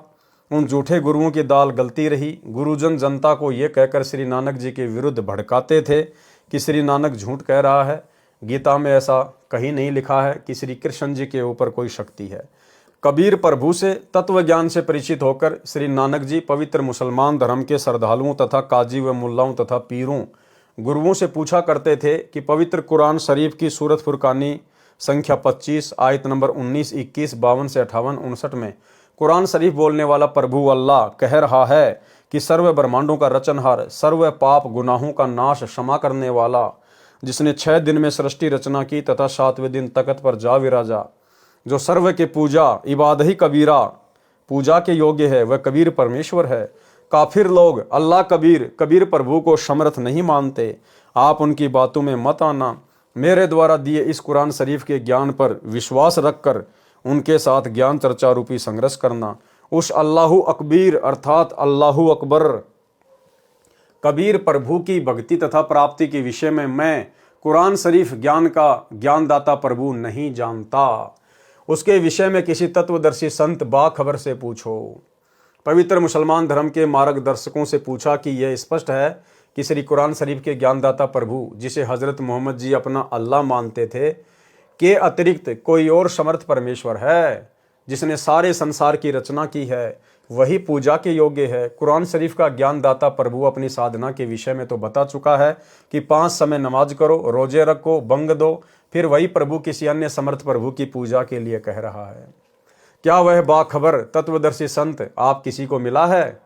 उन झूठे गुरुओं की दाल गलती रही। गुरुजन जनता को ये कहकर श्री नानक जी के विरुद्ध भड़काते थे कि श्री नानक झूठ कह रहा है। गीता में ऐसा कहीं नहीं लिखा है कि श्री कृष्ण जी के ऊपर कोई शक्ति है। कबीर प्रभु से तत्व ज्ञान से परिचित होकर श्री नानक जी पवित्र मुसलमान धर्म के श्रद्धालुओं तथा काजी व मुल्लाओं तथा पीरों गुरुओं से पूछा करते थे कि पवित्र कुरान शरीफ की सूरत फुरकानी संख्या 25 आयत नंबर 19, 21, 52 से 58, 59 में कुरान शरीफ बोलने वाला प्रभु अल्लाह कह रहा है कि सर्व ब्रह्मांडों का रचनहार, सर्व पाप गुनाहों का नाश, क्षमा करने वाला, जिसने 6 दिन में सृष्टि रचना की तथा 7वें दिन तख्त पर जा विराजा, जो सर्व के पूजा इबाद ही कबीरा पूजा के योग्य है, वह कबीर परमेश्वर है। काफिर लोग अल्लाह कबीर प्रभु को समर्थ नहीं मानते। आप उनकी बातों में मत आना। मेरे द्वारा दिए इस कुरान शरीफ के ज्ञान पर विश्वास रखकर उनके साथ ज्ञान चर्चा रूपी संघर्ष करना। उस अल्लाहु अकबीर अर्थात अल्लाहु अकबर कबीर प्रभु की भक्ति तथा प्राप्ति के विषय में मैं कुरान शरीफ ज्ञान का ज्ञानदाता प्रभु नहीं जानता। उसके विषय में किसी तत्वदर्शी संत बाखबर से पूछो। पवित्र मुसलमान धर्म के मार्गदर्शकों से पूछा कि यह स्पष्ट है कि श्री कुरान शरीफ के ज्ञानदाता प्रभु, जिसे हजरत मोहम्मद जी अपना अल्लाह मानते थे, के अतिरिक्त कोई और समर्थ परमेश्वर है जिसने सारे संसार की रचना की है, वही पूजा के योग्य है। कुरान शरीफ का ज्ञानदाता प्रभु अपनी साधना के विषय में तो बता चुका है कि 5 समय नमाज करो, रोजे रखो, बंग दो। फिर वही प्रभु किसी अन्य समर्थ प्रभु की पूजा के लिए कह रहा है। क्या वह बाखबर तत्वदर्शी संत आप किसी को मिला है?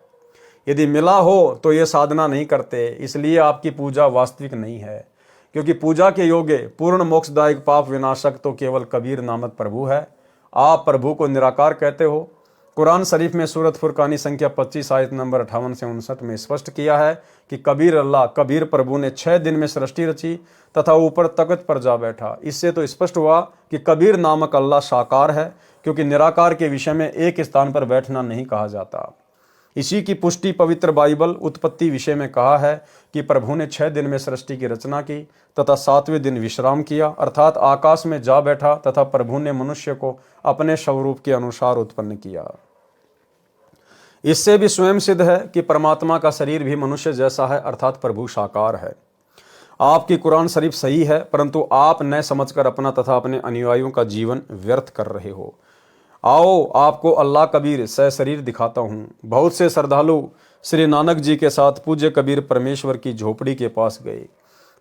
यदि मिला हो तो ये साधना नहीं करते, इसलिए आपकी पूजा वास्तविक नहीं है, क्योंकि पूजा के योग्य पूर्ण मोक्षदायक पाप विनाशक तो केवल कबीर नामक प्रभु है। आप प्रभु को निराकार कहते हो। कुरान शरीफ में सूरत फुरकानी संख्या 25 आयत नंबर 58 से 59 में स्पष्ट किया है कि कबीर अल्लाह कबीर प्रभु ने 6 दिन में सृष्टि रची तथा ऊपर तख्त पर जा बैठा। इससे तो स्पष्ट हुआ कि कबीर नामक अल्लाह साकार है, क्योंकि निराकार के विषय में एक स्थान पर बैठना नहीं कहा जाता। इसी की पुष्टि पवित्र बाइबल उत्पत्ति विषय में कहा है कि प्रभु ने 6 दिन में सृष्टि की रचना की तथा 7वें दिन विश्राम किया, अर्थात आकाश में जा बैठा तथा प्रभु ने मनुष्य को अपने स्वरूप के अनुसार उत्पन्न किया। इससे भी स्वयं सिद्ध है कि परमात्मा का शरीर भी मनुष्य जैसा है, अर्थात प्रभु साकार है। आपकी कुरान शरीफ सही है, परंतु आप न समझकर अपना तथा अपने अनुयायियों का जीवन व्यर्थ कर रहे हो। आओ आपको अल्लाह कबीर सशरीर दिखाता हूँ। बहुत से श्रद्धालु श्री नानक जी के साथ पूज्य कबीर परमेश्वर की झोपड़ी के पास गए।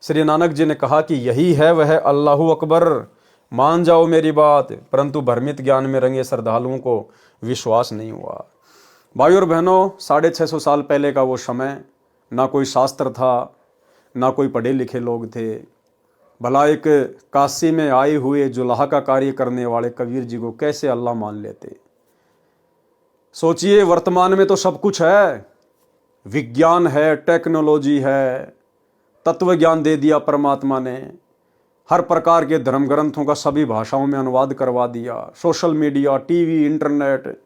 श्री नानक जी ने कहा कि यही है वह अल्लाहु अकबर, मान जाओ मेरी बात। परंतु भ्रमित ज्ञान में रंगे श्रद्धालुओं को विश्वास नहीं हुआ। भाइयों और बहनों, 650 साल पहले का वो समय, ना कोई शास्त्र था, ना कोई पढ़े लिखे लोग थे। भला एक काशी में आए हुए जुलाहा का कार्य करने वाले कबीर जी को कैसे अल्लाह मान लेते? सोचिए, वर्तमान में तो सब कुछ है, विज्ञान है, टेक्नोलॉजी है, तत्व ज्ञान दे दिया परमात्मा ने, हर प्रकार के धर्म ग्रंथों का सभी भाषाओं में अनुवाद करवा दिया, सोशल मीडिया, टीवी, इंटरनेट,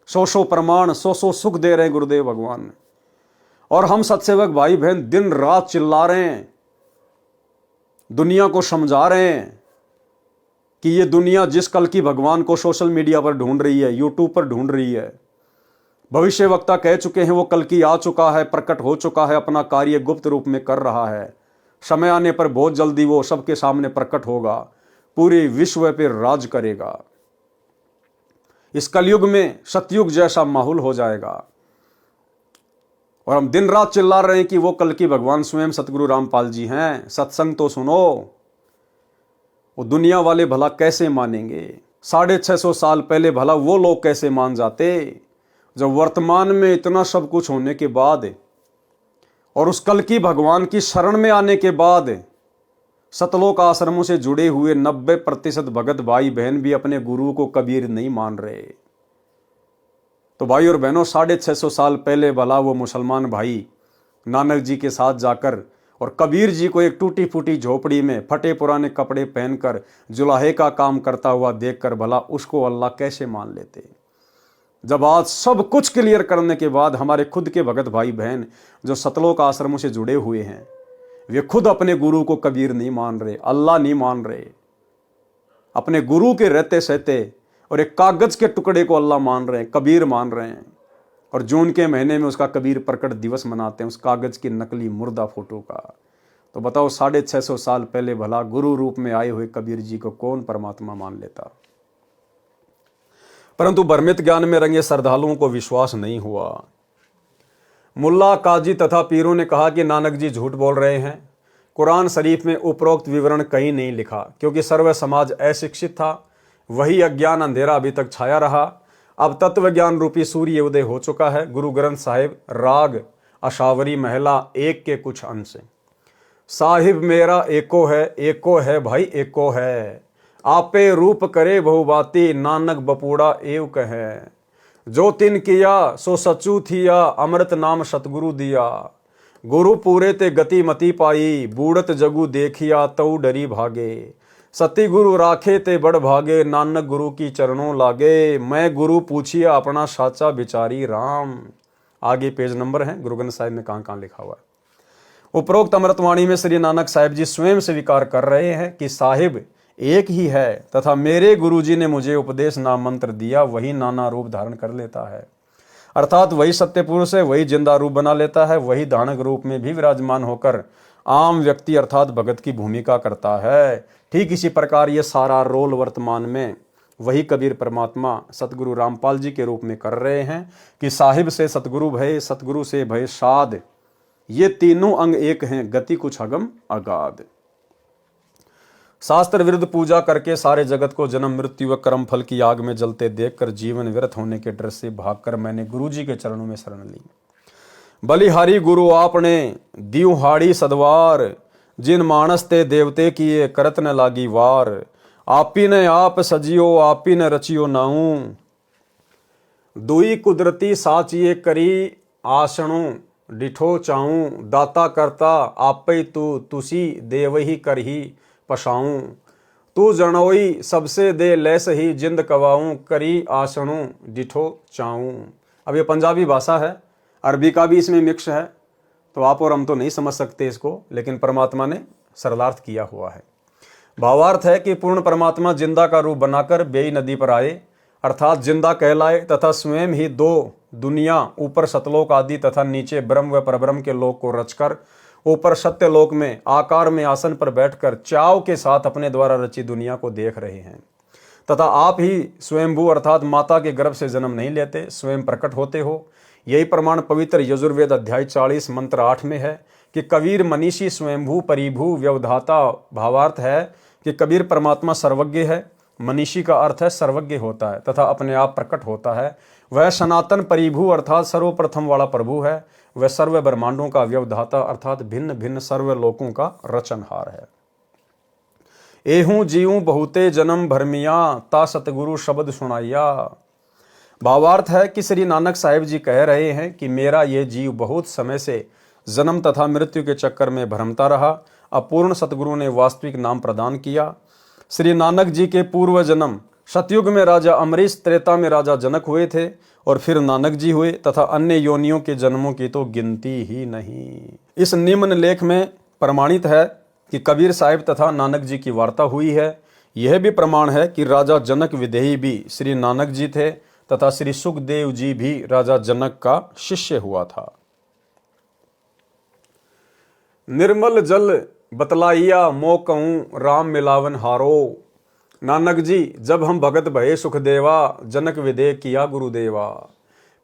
सौ प्रमाण, सौ सुख दे रहे हैं गुरुदेव भगवान। और हम सत्सेवक भाई बहन दिन रात चिल्ला रहे हैं, दुनिया को समझा रहे हैं कि ये दुनिया जिस कल की भगवान को सोशल मीडिया पर ढूंढ रही है, यूट्यूब पर ढूंढ रही है, भविष्य वक्ता कह चुके हैं वो कल की आ चुका है, प्रकट हो चुका है, अपना कार्य गुप्त रूप में कर रहा है। समय आने पर बहुत जल्दी वो सबके सामने प्रकट होगा, पूरे विश्व पर राज करेगा। इस कलयुग में सतयुग जैसा माहौल हो जाएगा। और हम दिन रात चिल्ला रहे हैं कि वो कल की भगवान स्वयं सतगुरु रामपाल जी हैं। सत्संग तो सुनो। वो दुनिया वाले भला कैसे मानेंगे? 650 साल पहले भला वो लोग कैसे मान जाते जब वर्तमान में इतना सब कुछ होने के बाद और उस कल की भगवान की शरण में आने के बाद सतलोक आश्रमों से जुड़े हुए 90% भगत भाई बहन भी अपने गुरु को कबीर नहीं मान रहे। तो भाई और बहनों, 650 साल पहले भला वो मुसलमान भाई नानक जी के साथ जाकर और कबीर जी को एक टूटी फूटी झोपड़ी में फटे पुराने कपड़े पहनकर जुलाहे का काम करता हुआ देखकर भला उसको अल्लाह कैसे मान लेते, जब आज सब कुछ क्लियर करने के बाद हमारे खुद के भगत भाई बहन जो सतलोक आश्रमों से जुड़े हुए हैं वे खुद अपने गुरु को कबीर नहीं मान रहे, अल्लाह नहीं मान रहे, अपने गुरु के रहते सहते और एक कागज के टुकड़े को अल्लाह मान रहे हैं, कबीर मान रहे हैं। और जून के महीने में उसका कबीर प्रकट दिवस मनाते हैं, उस कागज की नकली मुर्दा फोटो का। तो बताओ 650 साल पहले भला गुरु रूप में आए हुए कबीर जी को कौन परमात्मा मान लेता। परंतु भ्रमित ज्ञान में रंगे श्रद्धालुओं को विश्वास नहीं हुआ। मुल्ला, काजी तथा पीरों ने कहा कि नानक जी झूठ बोल रहे हैं, कुरान शरीफ में उपरोक्त विवरण कहीं नहीं लिखा, क्योंकि सर्व समाज अशिक्षित था, वही अज्ञान अंधेरा अभी तक छाया रहा। अब तत्व ज्ञान रूपी सूर्य उदय हो चुका है। गुरु ग्रंथ साहिब राग अशावरी महिला 1 के कुछ अंश। साहिब मेरा एको है भाई एको है, आपे रूप करे बहुबाती, नानक बपूड़ा एव कहे, जो तिन किया सो सचू थिया, अमृत नाम सतगुरु दिया, गुरु पूरे ते गति मति पाई, बूढ़त जगु देखिया तऊ डरी भागे, सती गुरु राखे ते बड़ भागे, नानक गुरु की चरणों लागे, मैं गुरु पूछिया अपना साचा बिचारी राम। आगे पेज नंबर है गुरु ग्रंथ साहिब में कहाँ लिखा हुआ है। उपरोक्त अमृतवाणी में श्री नानक साहिब जी स्वयं स्वीकार कर रहे हैं कि साहिब एक ही है तथा मेरे गुरु जी ने मुझे उपदेश नाम मंत्र दिया, वही नाना रूप धारण कर लेता है, अर्थात वही सत्य पुरुष है, वही जिंदा रूप बना लेता है, वही दानक रूप में भी विराजमान होकर आम व्यक्ति अर्थात भगत की भूमिका करता है। ठीक इसी प्रकार ये सारा रोल वर्तमान में वही कबीर परमात्मा सतगुरु रामपाल जी के रूप में कर रहे हैं कि साहिब से सतगुरु भय, सतगुरु से भय साध, ये तीनों अंग एक हैं, गति कुछ अगम अगाध। शास्त्र विरुद्ध पूजा करके सारे जगत को जन्म मृत्यु व कर्म फल की आग में जलते देखकर जीवन व्यर्थ होने के डर से भागकर मैंने गुरु जी के चरणों में शरण ली। बलिहारी गुरु आपने दियो हाड़ी सदवार, जिन मानस ते देवते किए करत न लागी वार, आपी ने आप सजियो आपी ने रचियो नाऊ, दुई कुदरती साचिए करी आसणु डिठो चाऊं, दाता करता आपई तू तुसी देवही करही पशाऊं, तू जनोई सबसे दे लैस ही जिंद कवाऊं, करी आसणु डिठो चाऊं। अब ये पंजाबी भाषा है, अरबी का भी इसमें मिक्स है, तो आप और हम तो नहीं समझ सकते इसको, लेकिन परमात्मा ने सरलार्थ किया हुआ है। भावार्थ है कि पूर्ण परमात्मा जिंदा का रूप बनाकर बेई नदी पर आए, अर्थात जिंदा कहलाए तथा स्वयं ही 2 दुनिया, ऊपर सतलोक आदि तथा नीचे ब्रह्म व परब्रह्म के लोक को रचकर ऊपर सत्यलोक में आकार में आसन पर बैठकर चाव के साथ अपने द्वारा रची दुनिया को देख रहे हैं। तथा आप ही स्वयंभू अर्थात माता के गर्भ से जन्म नहीं लेते, स्वयं प्रकट होते हो। यही प्रमाण पवित्र यजुर्वेद अध्याय 40 मंत्र 8 में है कि कबीर मनीषी स्वयंभू परिभू व्यवधाता। भावार्थ है कि कबीर परमात्मा सर्वज्ञ है, मनीषी का अर्थ है सर्वज्ञ होता है तथा अपने आप प्रकट होता है। वह सनातन परिभू अर्थात सर्वप्रथम वाला प्रभु है। वह सर्व ब्रह्मांडों का व्यवधाता अर्थात भिन्न भिन्न सर्व लोकों का रचनहार है। एहूं जीऊं बहुते जन्म भरमिया, ता सतगुरु शब्द सुनाइया। भावार्थ है कि श्री नानक साहिब जी कह रहे हैं कि मेरा ये जीव बहुत समय से जन्म तथा मृत्यु के चक्कर में भ्रमता रहा, अपूर्ण सतगुरु ने वास्तविक नाम प्रदान किया। श्री नानक जी के पूर्व जन्म सतयुग में राजा अमरीश, त्रेता में राजा जनक हुए थे और फिर नानक जी हुए तथा अन्य योनियों के जन्मों की तो गिनती ही नहीं। इस निम्न लेख में प्रमाणित है कि कबीर साहिब तथा नानक जी की वार्ता हुई है। यह भी प्रमाण है कि राजा जनक विदेही भी श्री नानक जी थे तथा श्री सुखदेव जी भी राजा जनक का शिष्य हुआ था। निर्मल जल बतलाइया मो कहूं राम मिलावन हारो। नानक जी जब हम भगत भये सुखदेवा, जनक विदे किया गुरुदेवा।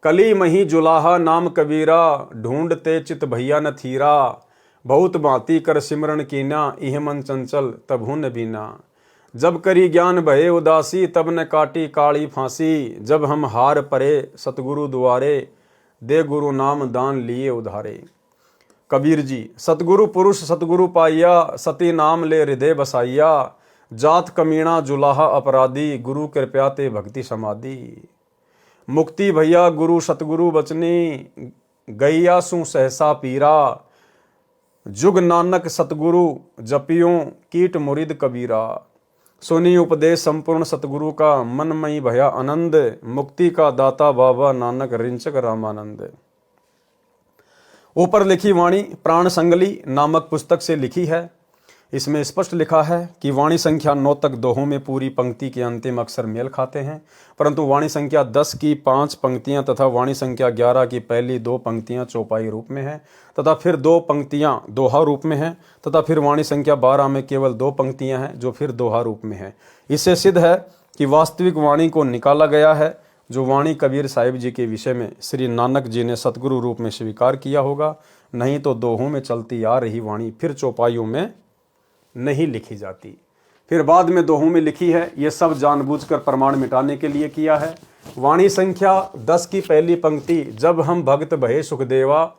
कली मही जुलाहा नाम कबीरा, ढूंढते चित भैया न थीरा। बहुत भांति कर सिमरन कीना, इह मन चंचल तभु न बीना। जब करी ज्ञान भये उदासी, तब न काटी काली फांसी। जब हम हार परे सतगुरु दुआरे, दे गुरु नाम दान लिए उधारे। कबीर जी, सतगुरु पुरुष सतगुरु पाइया, सती नाम ले हृदय बसाइया। जात कमीणा जुलाहा अपराधी, गुरु कृपया ते भक्ति समाधि। मुक्ति भैया गुरु सतगुरु बचनी, गैया सु सहसा पीरा। जुग नानक सतगुरु जपियों, कीट मुरिद कबीरा। सुनी उपदेश संपूर्ण सतगुरु का, मन मई भया आनंद। मुक्ति का दाता बाबा नानक रिंचक रामानंद। ऊपर लिखी वाणी प्राण संगली नामक पुस्तक से लिखी है। इसमें स्पष्ट लिखा है कि वाणी संख्या 9 तक दोहों में पूरी पंक्ति के अंतिम अक्षर मेल खाते हैं, परंतु वाणी संख्या 10 की 5 पंक्तियां तथा वाणी संख्या 11 की पहली 2 पंक्तियां चौपाई रूप में हैं तथा फिर 2 पंक्तियां दोहा रूप में हैं तथा फिर वाणी संख्या 12 में केवल 2 पंक्तियां हैं जो फिर दोहा रूप में हैं। इससे सिद्ध है कि वास्तविक वाणी को निकाला गया है, जो वाणी कबीर साहिब जी के विषय में श्री नानक जी ने सतगुरु रूप में स्वीकार किया होगा, नहीं तो दोहों में चलती आ रही वाणी फिर चौपाइयों में नहीं लिखी जाती, फिर बाद में दोहों में लिखी है। ये सब जानबूझकर प्रमाण मिटाने के लिए किया है। वाणी संख्या 10 की पहली पंक्ति, जब हम भक्त भये सुखदेवा,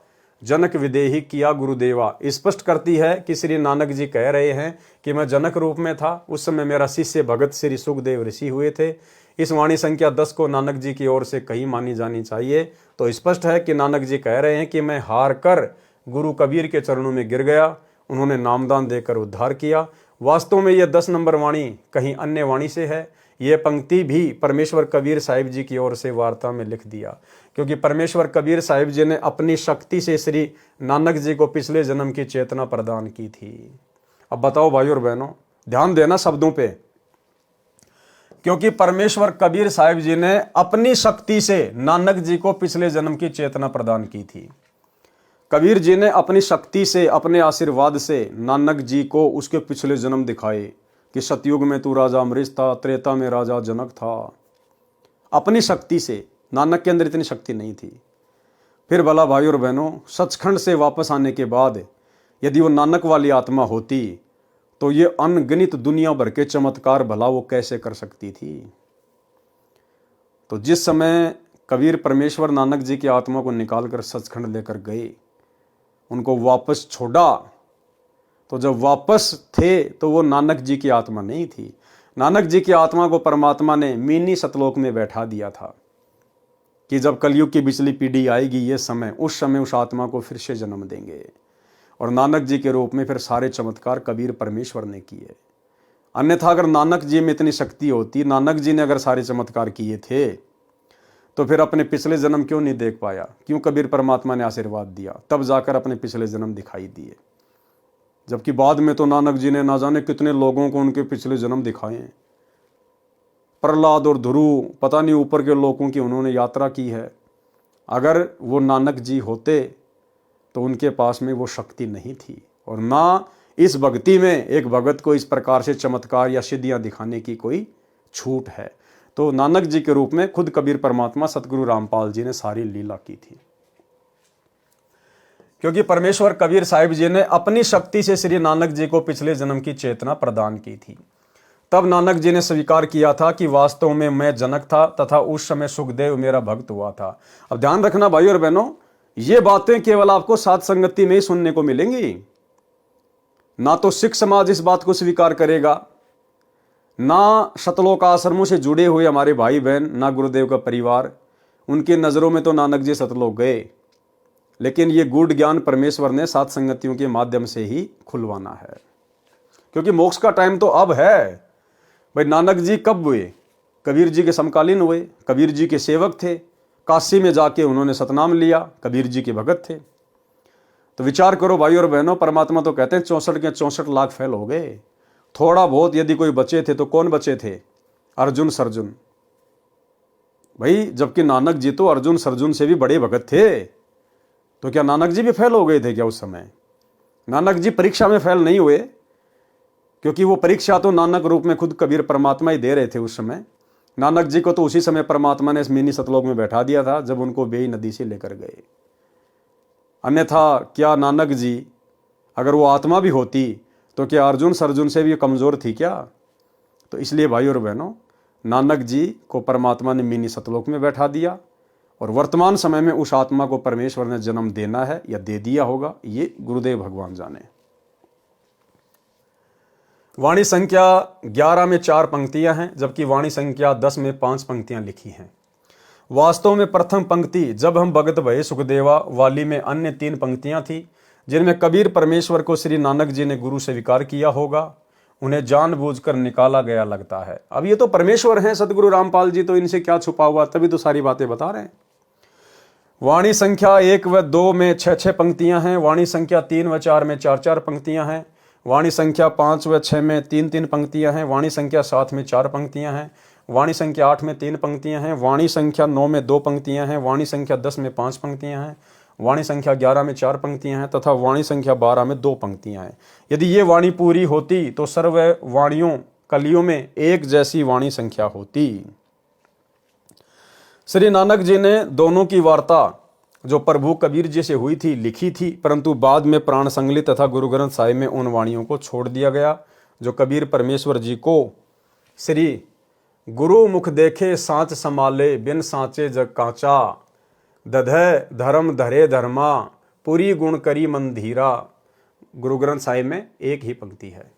जनक विदेही किया गुरुदेवा, स्पष्ट करती है कि श्री नानक जी कह रहे हैं कि मैं जनक रूप में था, उस समय मेरा शिष्य भगत श्री सुखदेव ऋषि हुए थे। इस वाणी संख्या 10 को नानक जी की ओर से कहीं मानी जानी चाहिए, तो स्पष्ट है कि नानक जी कह रहे हैं कि मैं हार कर गुरु कबीर के चरणों में गिर गया, उन्होंने नामदान देकर उद्धार किया। वास्तव में यह 10 नंबर वाणी कहीं अन्य वाणी से है। यह पंक्ति भी परमेश्वर कबीर साहिब जी की ओर से वार्ता में लिख दिया, क्योंकि परमेश्वर कबीर साहिब जी ने अपनी शक्ति से श्री नानक जी को पिछले जन्म की चेतना प्रदान की थी। अब बताओ भाई और बहनों, ध्यान देना शब्दों पे, क्योंकि परमेश्वर कबीर साहिब जी ने अपनी शक्ति से नानक जी को पिछले जन्म की चेतना प्रदान की थी। कबीर जी ने अपनी शक्ति से, अपने आशीर्वाद से नानक जी को उसके पिछले जन्म दिखाए कि सतयुग में तू राजा अमरीश था, त्रेता में राजा जनक था। अपनी शक्ति से, नानक के अंदर इतनी शक्ति नहीं थी। फिर भला भाई और बहनों, सचखंड से वापस आने के बाद यदि वो नानक वाली आत्मा होती तो ये अनगिनत दुनिया भर के चमत्कार भला वो कैसे कर सकती थी। तो जिस समय कबीर परमेश्वर नानक जी की आत्मा को निकालकर सचखंड लेकर गए, उनको वापस छोड़ा, तो जब वापस थे तो वो नानक जी की आत्मा नहीं थी। नानक जी की आत्मा को परमात्मा ने मिनी सतलोक में बैठा दिया था कि जब कलयुग की पिछली पीढ़ी आएगी, ये समय, उस समय उस आत्मा को फिर से जन्म देंगे और नानक जी के रूप में फिर सारे चमत्कार कबीर परमेश्वर ने किए। अन्यथा अगर नानक जी में इतनी शक्ति होती, नानक जी ने अगर सारे चमत्कार किए थे, तो फिर अपने पिछले जन्म क्यों नहीं देख पाया? क्यों कबीर परमात्मा ने आशीर्वाद दिया, तब जाकर अपने पिछले जन्म दिखाई दिए। जबकि बाद में तो नानक जी ने ना जाने कितने लोगों को उनके पिछले जन्म दिखाए। प्रहलाद और ध्रुव, पता नहीं ऊपर के लोगों की उन्होंने यात्रा की है। अगर वो नानक जी होते तो उनके पास में वो शक्ति नहीं थी, और ना इस भक्ति में एक भगत को इस प्रकार से चमत्कार या सिद्धियां दिखाने की कोई छूट है। तो नानक जी के रूप में खुद कबीर परमात्मा सतगुरु रामपाल जी ने सारी लीला की थी, क्योंकि परमेश्वर कबीर साहिब जी ने अपनी शक्ति से श्री नानक जी को पिछले जन्म की चेतना प्रदान की थी। तब नानक जी ने स्वीकार किया था कि वास्तव में मैं जनक था तथा उस समय सुखदेव मेरा भक्त हुआ था। अब ध्यान रखना भाई और बहनों, ये बातें केवल आपको साध संगति में ही सुनने को मिलेंगी। ना तो सिख समाज इस बात को स्वीकार करेगा, ना सतलोक आश्रमों से जुड़े हुए हमारे भाई बहन, ना गुरुदेव का परिवार। उनकी नज़रों में तो नानक जी सतलोक गए, लेकिन ये गूढ़ ज्ञान परमेश्वर ने साध संगतियों के माध्यम से ही खुलवाना है, क्योंकि मोक्ष का टाइम तो अब है। भाई नानक जी कब हुए? कबीर जी के समकालीन हुए, कबीर जी के सेवक थे। काशी में जाके उन्होंने सतनाम लिया, कबीर जी के भगत थे। तो विचार करो भाई और बहनों, परमात्मा तो कहते हैं 64 के 64 लाख फैल हो गए। थोड़ा बहुत यदि कोई बचे थे तो कौन बचे थे? अर्जुन सरजुन। भाई जबकि नानक जी तो अर्जुन सरजुन से भी बड़े भगत थे, तो क्या नानक जी भी फेल हो गए थे क्या उस समय? नानक जी परीक्षा में फेल नहीं हुए, क्योंकि वो परीक्षा तो नानक रूप में खुद कबीर परमात्मा ही दे रहे थे उस समय। नानक जी को तो उसी समय परमात्मा ने इस मिनी सतलोक में बैठा दिया था जब उनको बेई नदी से लेकर गए। अन्यथा क्या नानक जी, अगर वो आत्मा भी होती तो क्या अर्जुन सरजुन से भी कमजोर थी क्या? तो इसलिए भाई और बहनों, नानक जी को परमात्मा ने मिनी सतलोक में बैठा दिया और वर्तमान समय में उस आत्मा को परमेश्वर ने जन्म देना है या दे दिया होगा, ये गुरुदेव भगवान जाने। वाणी संख्या 11 में 4 पंक्तियां हैं, जबकि वाणी संख्या 10 में 5 पंक्तियां लिखी हैं। वास्तव में प्रथम पंक्ति जब हम भगत भये सुखदेवा वाली में अन्य 3 पंक्तियां थी, जिनमें कबीर परमेश्वर को श्री नानक जी ने गुरु स्वीकार किया होगा, उन्हें जानबूझकर निकाला गया लगता है। अब ये तो परमेश्वर हैं सदगुरु रामपाल जी, तो इनसे क्या छुपा हुआ, तभी तो सारी बातें बता रहे हैं। वाणी संख्या 1 व 2 में 6 पंक्तियां हैं, वाणी संख्या 3 व 4 में 4 पंक्तियां हैं, वाणी संख्या 5 व 6 में 3 पंक्तियां हैं, वाणी संख्या 7 में 4 पंक्तियां हैं, वाणी संख्या 8 में 3 पंक्तियां हैं, वाणी संख्या 9 में 2 पंक्तियां हैं, वाणी संख्या 10 में 5 पंक्तियां हैं, वाणी संख्या 11 में 4 पंक्तियां हैं तथा वाणी संख्या 12 में 2 पंक्तियां हैं। यदि ये वाणी पूरी होती तो सर्व वाणियों कलियों में एक जैसी वाणी संख्या होती। श्री नानक जी ने दोनों की वार्ता जो प्रभु कबीर जी से हुई थी लिखी थी, परंतु बाद में प्राण संगली तथा गुरु ग्रंथ साहिब में उन वाणियों को छोड़ दिया गया जो कबीर परमेश्वर जी को श्री गुरु मुख देखे सांच संभाले बिन सांचे जग कांचा, दधय धर्म धरे धर्मा पूरी गुण करी मन धीरा। गुरु ग्रंथ साहिब में एक ही पंक्ति है,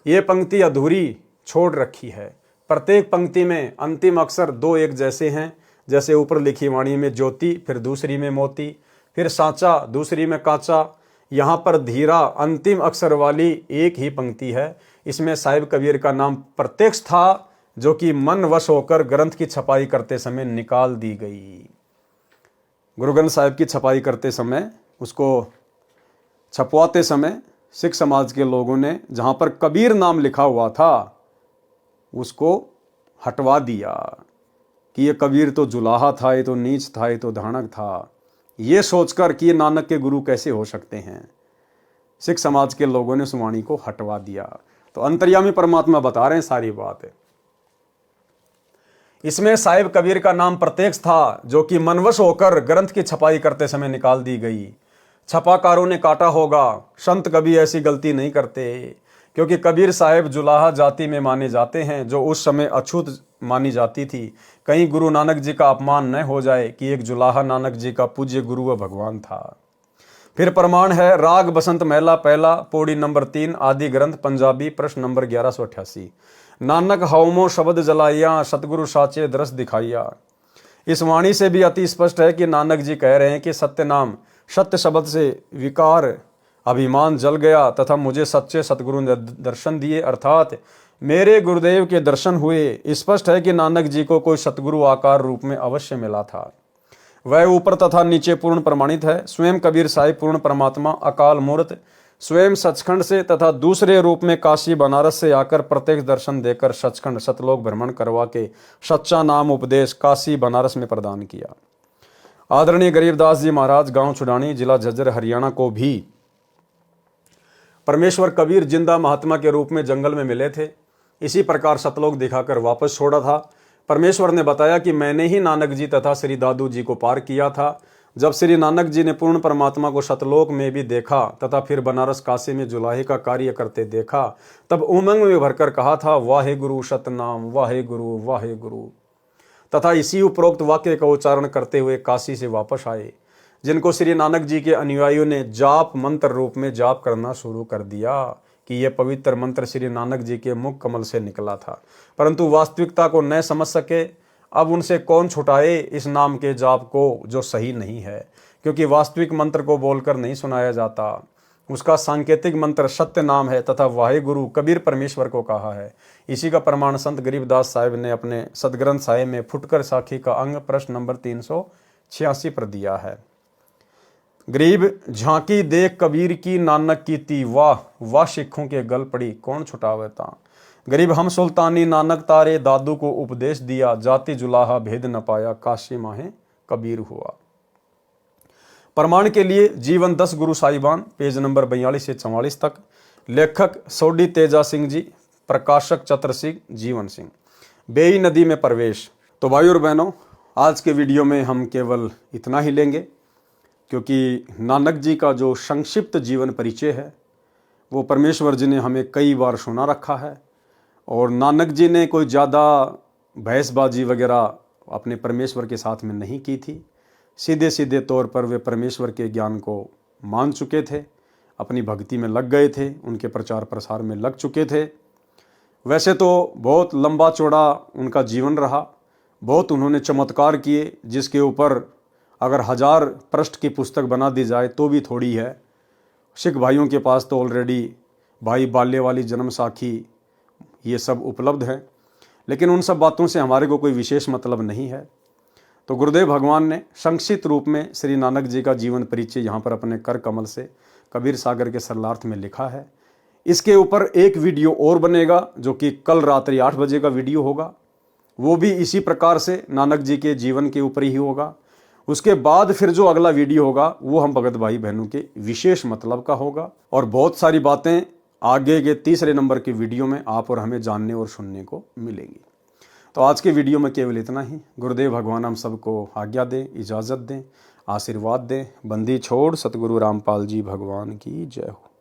ये पंक्ति अधूरी छोड़ रखी है। प्रत्येक पंक्ति में अंतिम अक्षर 2 एक जैसे हैं, जैसे ऊपर लिखी वाणी में ज्योति, फिर दूसरी में मोती, फिर सांचा, दूसरी में कांचा। यहाँ पर धीरा अंतिम अक्षर वाली एक ही पंक्ति है। इसमें साहिब कबीर का नाम प्रत्यक्ष था, जो कि मन वश होकर ग्रंथ की छपाई करते समय निकाल दी गई। गुरु ग्रंथ साहिब की छपाई करते समय, उसको छपवाते समय सिख समाज के लोगों ने जहाँ पर कबीर नाम लिखा हुआ था उसको हटवा दिया कि ये कबीर तो जुलाहा था, ये तो नीच था, ये तो धानक था, ये सोचकर कि ये नानक के गुरु कैसे हो सकते हैं। सिख समाज के लोगों ने उस वाणी को हटवा दिया। तो अंतर्यामी परमात्मा बता रहे हैं सारी बात। इसमें साहिब कबीर का नाम प्रत्यक्ष था, जो कि मनवश होकर ग्रंथ की छपाई करते समय निकाल दी गई। छपाकारों ने काटा होगा, संत कभी ऐसी गलती नहीं करते, क्योंकि कबीर साहिब जुलाहा जाति में माने जाते हैं, जो उस समय अछूत मानी जाती थी। कहीं गुरु नानक जी का अपमान न हो जाए कि एक जुलाहा नानक जी का पूज्य गुरु व भगवान था। फिर प्रमाण है राग बसंत महला पहला, पौड़ी नंबर 3, आदि ग्रंथ पंजाबी, प्रश्न नंबर 1188। नानक हवमो शब्द जलाइया, सतगुरु साचे दरस दिखाइया। इस वाणी से भी अति स्पष्ट है कि नानक जी कह रहे हैं कि सत्य नाम सत्य शब्द से विकार अभिमान जल गया तथा मुझे सच्चे सतगुरु ने दर्शन दिए, अर्थात मेरे गुरुदेव के दर्शन हुए। स्पष्ट है कि नानक जी को कोई सतगुरु आकार रूप में अवश्य मिला था। वह ऊपर तथा नीचे पूर्ण प्रमाणित है। स्वयं कबीर साहिब पूर्ण परमात्मा अकाल मूर्त स्वयं सचखंड से तथा दूसरे रूप में काशी बनारस से आकर प्रत्यक्ष दर्शन देकर सचखंड सतलोक भ्रमण करवा के सच्चा नाम उपदेश काशी बनारस में प्रदान किया। आदरणीय गरीबदास जी महाराज गांव छुडानी जिला झज्जर हरियाणा को भी परमेश्वर कबीर जिंदा महात्मा के रूप में जंगल में मिले थे। इसी प्रकार सतलोक दिखाकर वापस छोड़ा था। परमेश्वर ने बताया कि मैंने ही नानक जी तथा श्री दादू जी को पार किया था। जब श्री नानक जी ने पूर्ण परमात्मा को सतलोक में भी देखा तथा फिर बनारस काशी में जुलाहे का कार्य करते देखा, तब उमंग में भरकर कहा था वाहे गुरु सतनाम वाहे गुरु वाहे गुरु, तथा इसी उपरोक्त वाक्य का उच्चारण करते हुए काशी से वापस आए, जिनको श्री नानक जी के अनुयायियों ने जाप मंत्र रूप में जाप करना शुरू कर दिया कि यह पवित्र मंत्र श्री नानक जी के मुख कमल से निकला था, परंतु वास्तविकता को न समझ सके। अब उनसे कौन छुटाए इस नाम के जाप को जो सही नहीं है, क्योंकि वास्तविक मंत्र को बोलकर नहीं सुनाया जाता। उसका सांकेतिक मंत्र सत्य नाम है तथा वाहे गुरु कबीर परमेश्वर को कहा है। इसी का प्रमाण संत गरीबदास साहिब ने अपने सदग्रंथ साहिब में फुटकर साखी का अंग प्रश्न नंबर 386 पर दिया है। गरीब झांकी देख कबीर की नानक की ती, वाह वाह सिखों के गल पड़ी कौन छुटावता। गरीब हम सुल्तानी नानक तारे दादू को उपदेश दिया, जाति जुलाहा भेद न पाया काशी माहे कबीर हुआ। प्रमाण के लिए जीवन 10 गुरु साहिबान पेज नंबर 42 से 44 तक। लेखक सोडी तेजा सिंह जी, प्रकाशक चतर सिंह जीवन सिंह। बेई नदी में प्रवेश। तो भाई और बहनों, आज के वीडियो में हम केवल इतना ही लेंगे, क्योंकि नानक जी का जो संक्षिप्त जीवन परिचय है वो परमेश्वर जी ने हमें कई बार सुना रखा है और नानक जी ने कोई ज़्यादा बहसबाजी वगैरह अपने परमेश्वर के साथ में नहीं की थी। सीधे सीधे तौर पर वे परमेश्वर के ज्ञान को मान चुके थे, अपनी भक्ति में लग गए थे, उनके प्रचार प्रसार में लग चुके थे। वैसे तो बहुत लंबा चौड़ा उनका जीवन रहा, बहुत उन्होंने चमत्कार किए जिसके ऊपर अगर 1000 पृष्ठ की पुस्तक बना दी जाए तो भी थोड़ी है। सिख भाइयों के पास तो ऑलरेडी भाई बाल्य वाली जन्म साखी ये सब उपलब्ध है, लेकिन उन सब बातों से हमारे को कोई विशेष मतलब नहीं है। तो गुरुदेव भगवान ने संक्षिप्त रूप में श्री नानक जी का जीवन परिचय यहाँ पर अपने कर कमल से कबीर सागर के सरलार्थ में लिखा है। इसके ऊपर एक वीडियो और बनेगा जो कि कल रात्रि 8 बजे का वीडियो होगा, वो भी इसी प्रकार से नानक जी के जीवन के ऊपर ही होगा। उसके बाद फिर जो अगला वीडियो होगा वो हम भगत भाई बहनों के विशेष मतलब का होगा, और बहुत सारी बातें आगे के तीसरे नंबर के वीडियो में आप और हमें जानने और सुनने को मिलेंगी। तो आज के वीडियो में केवल इतना ही। गुरुदेव भगवान हम सबको आज्ञा दें, इजाज़त दें, आशीर्वाद दें। बंदी छोड़ सतगुरु रामपाल जी भगवान की जय हो।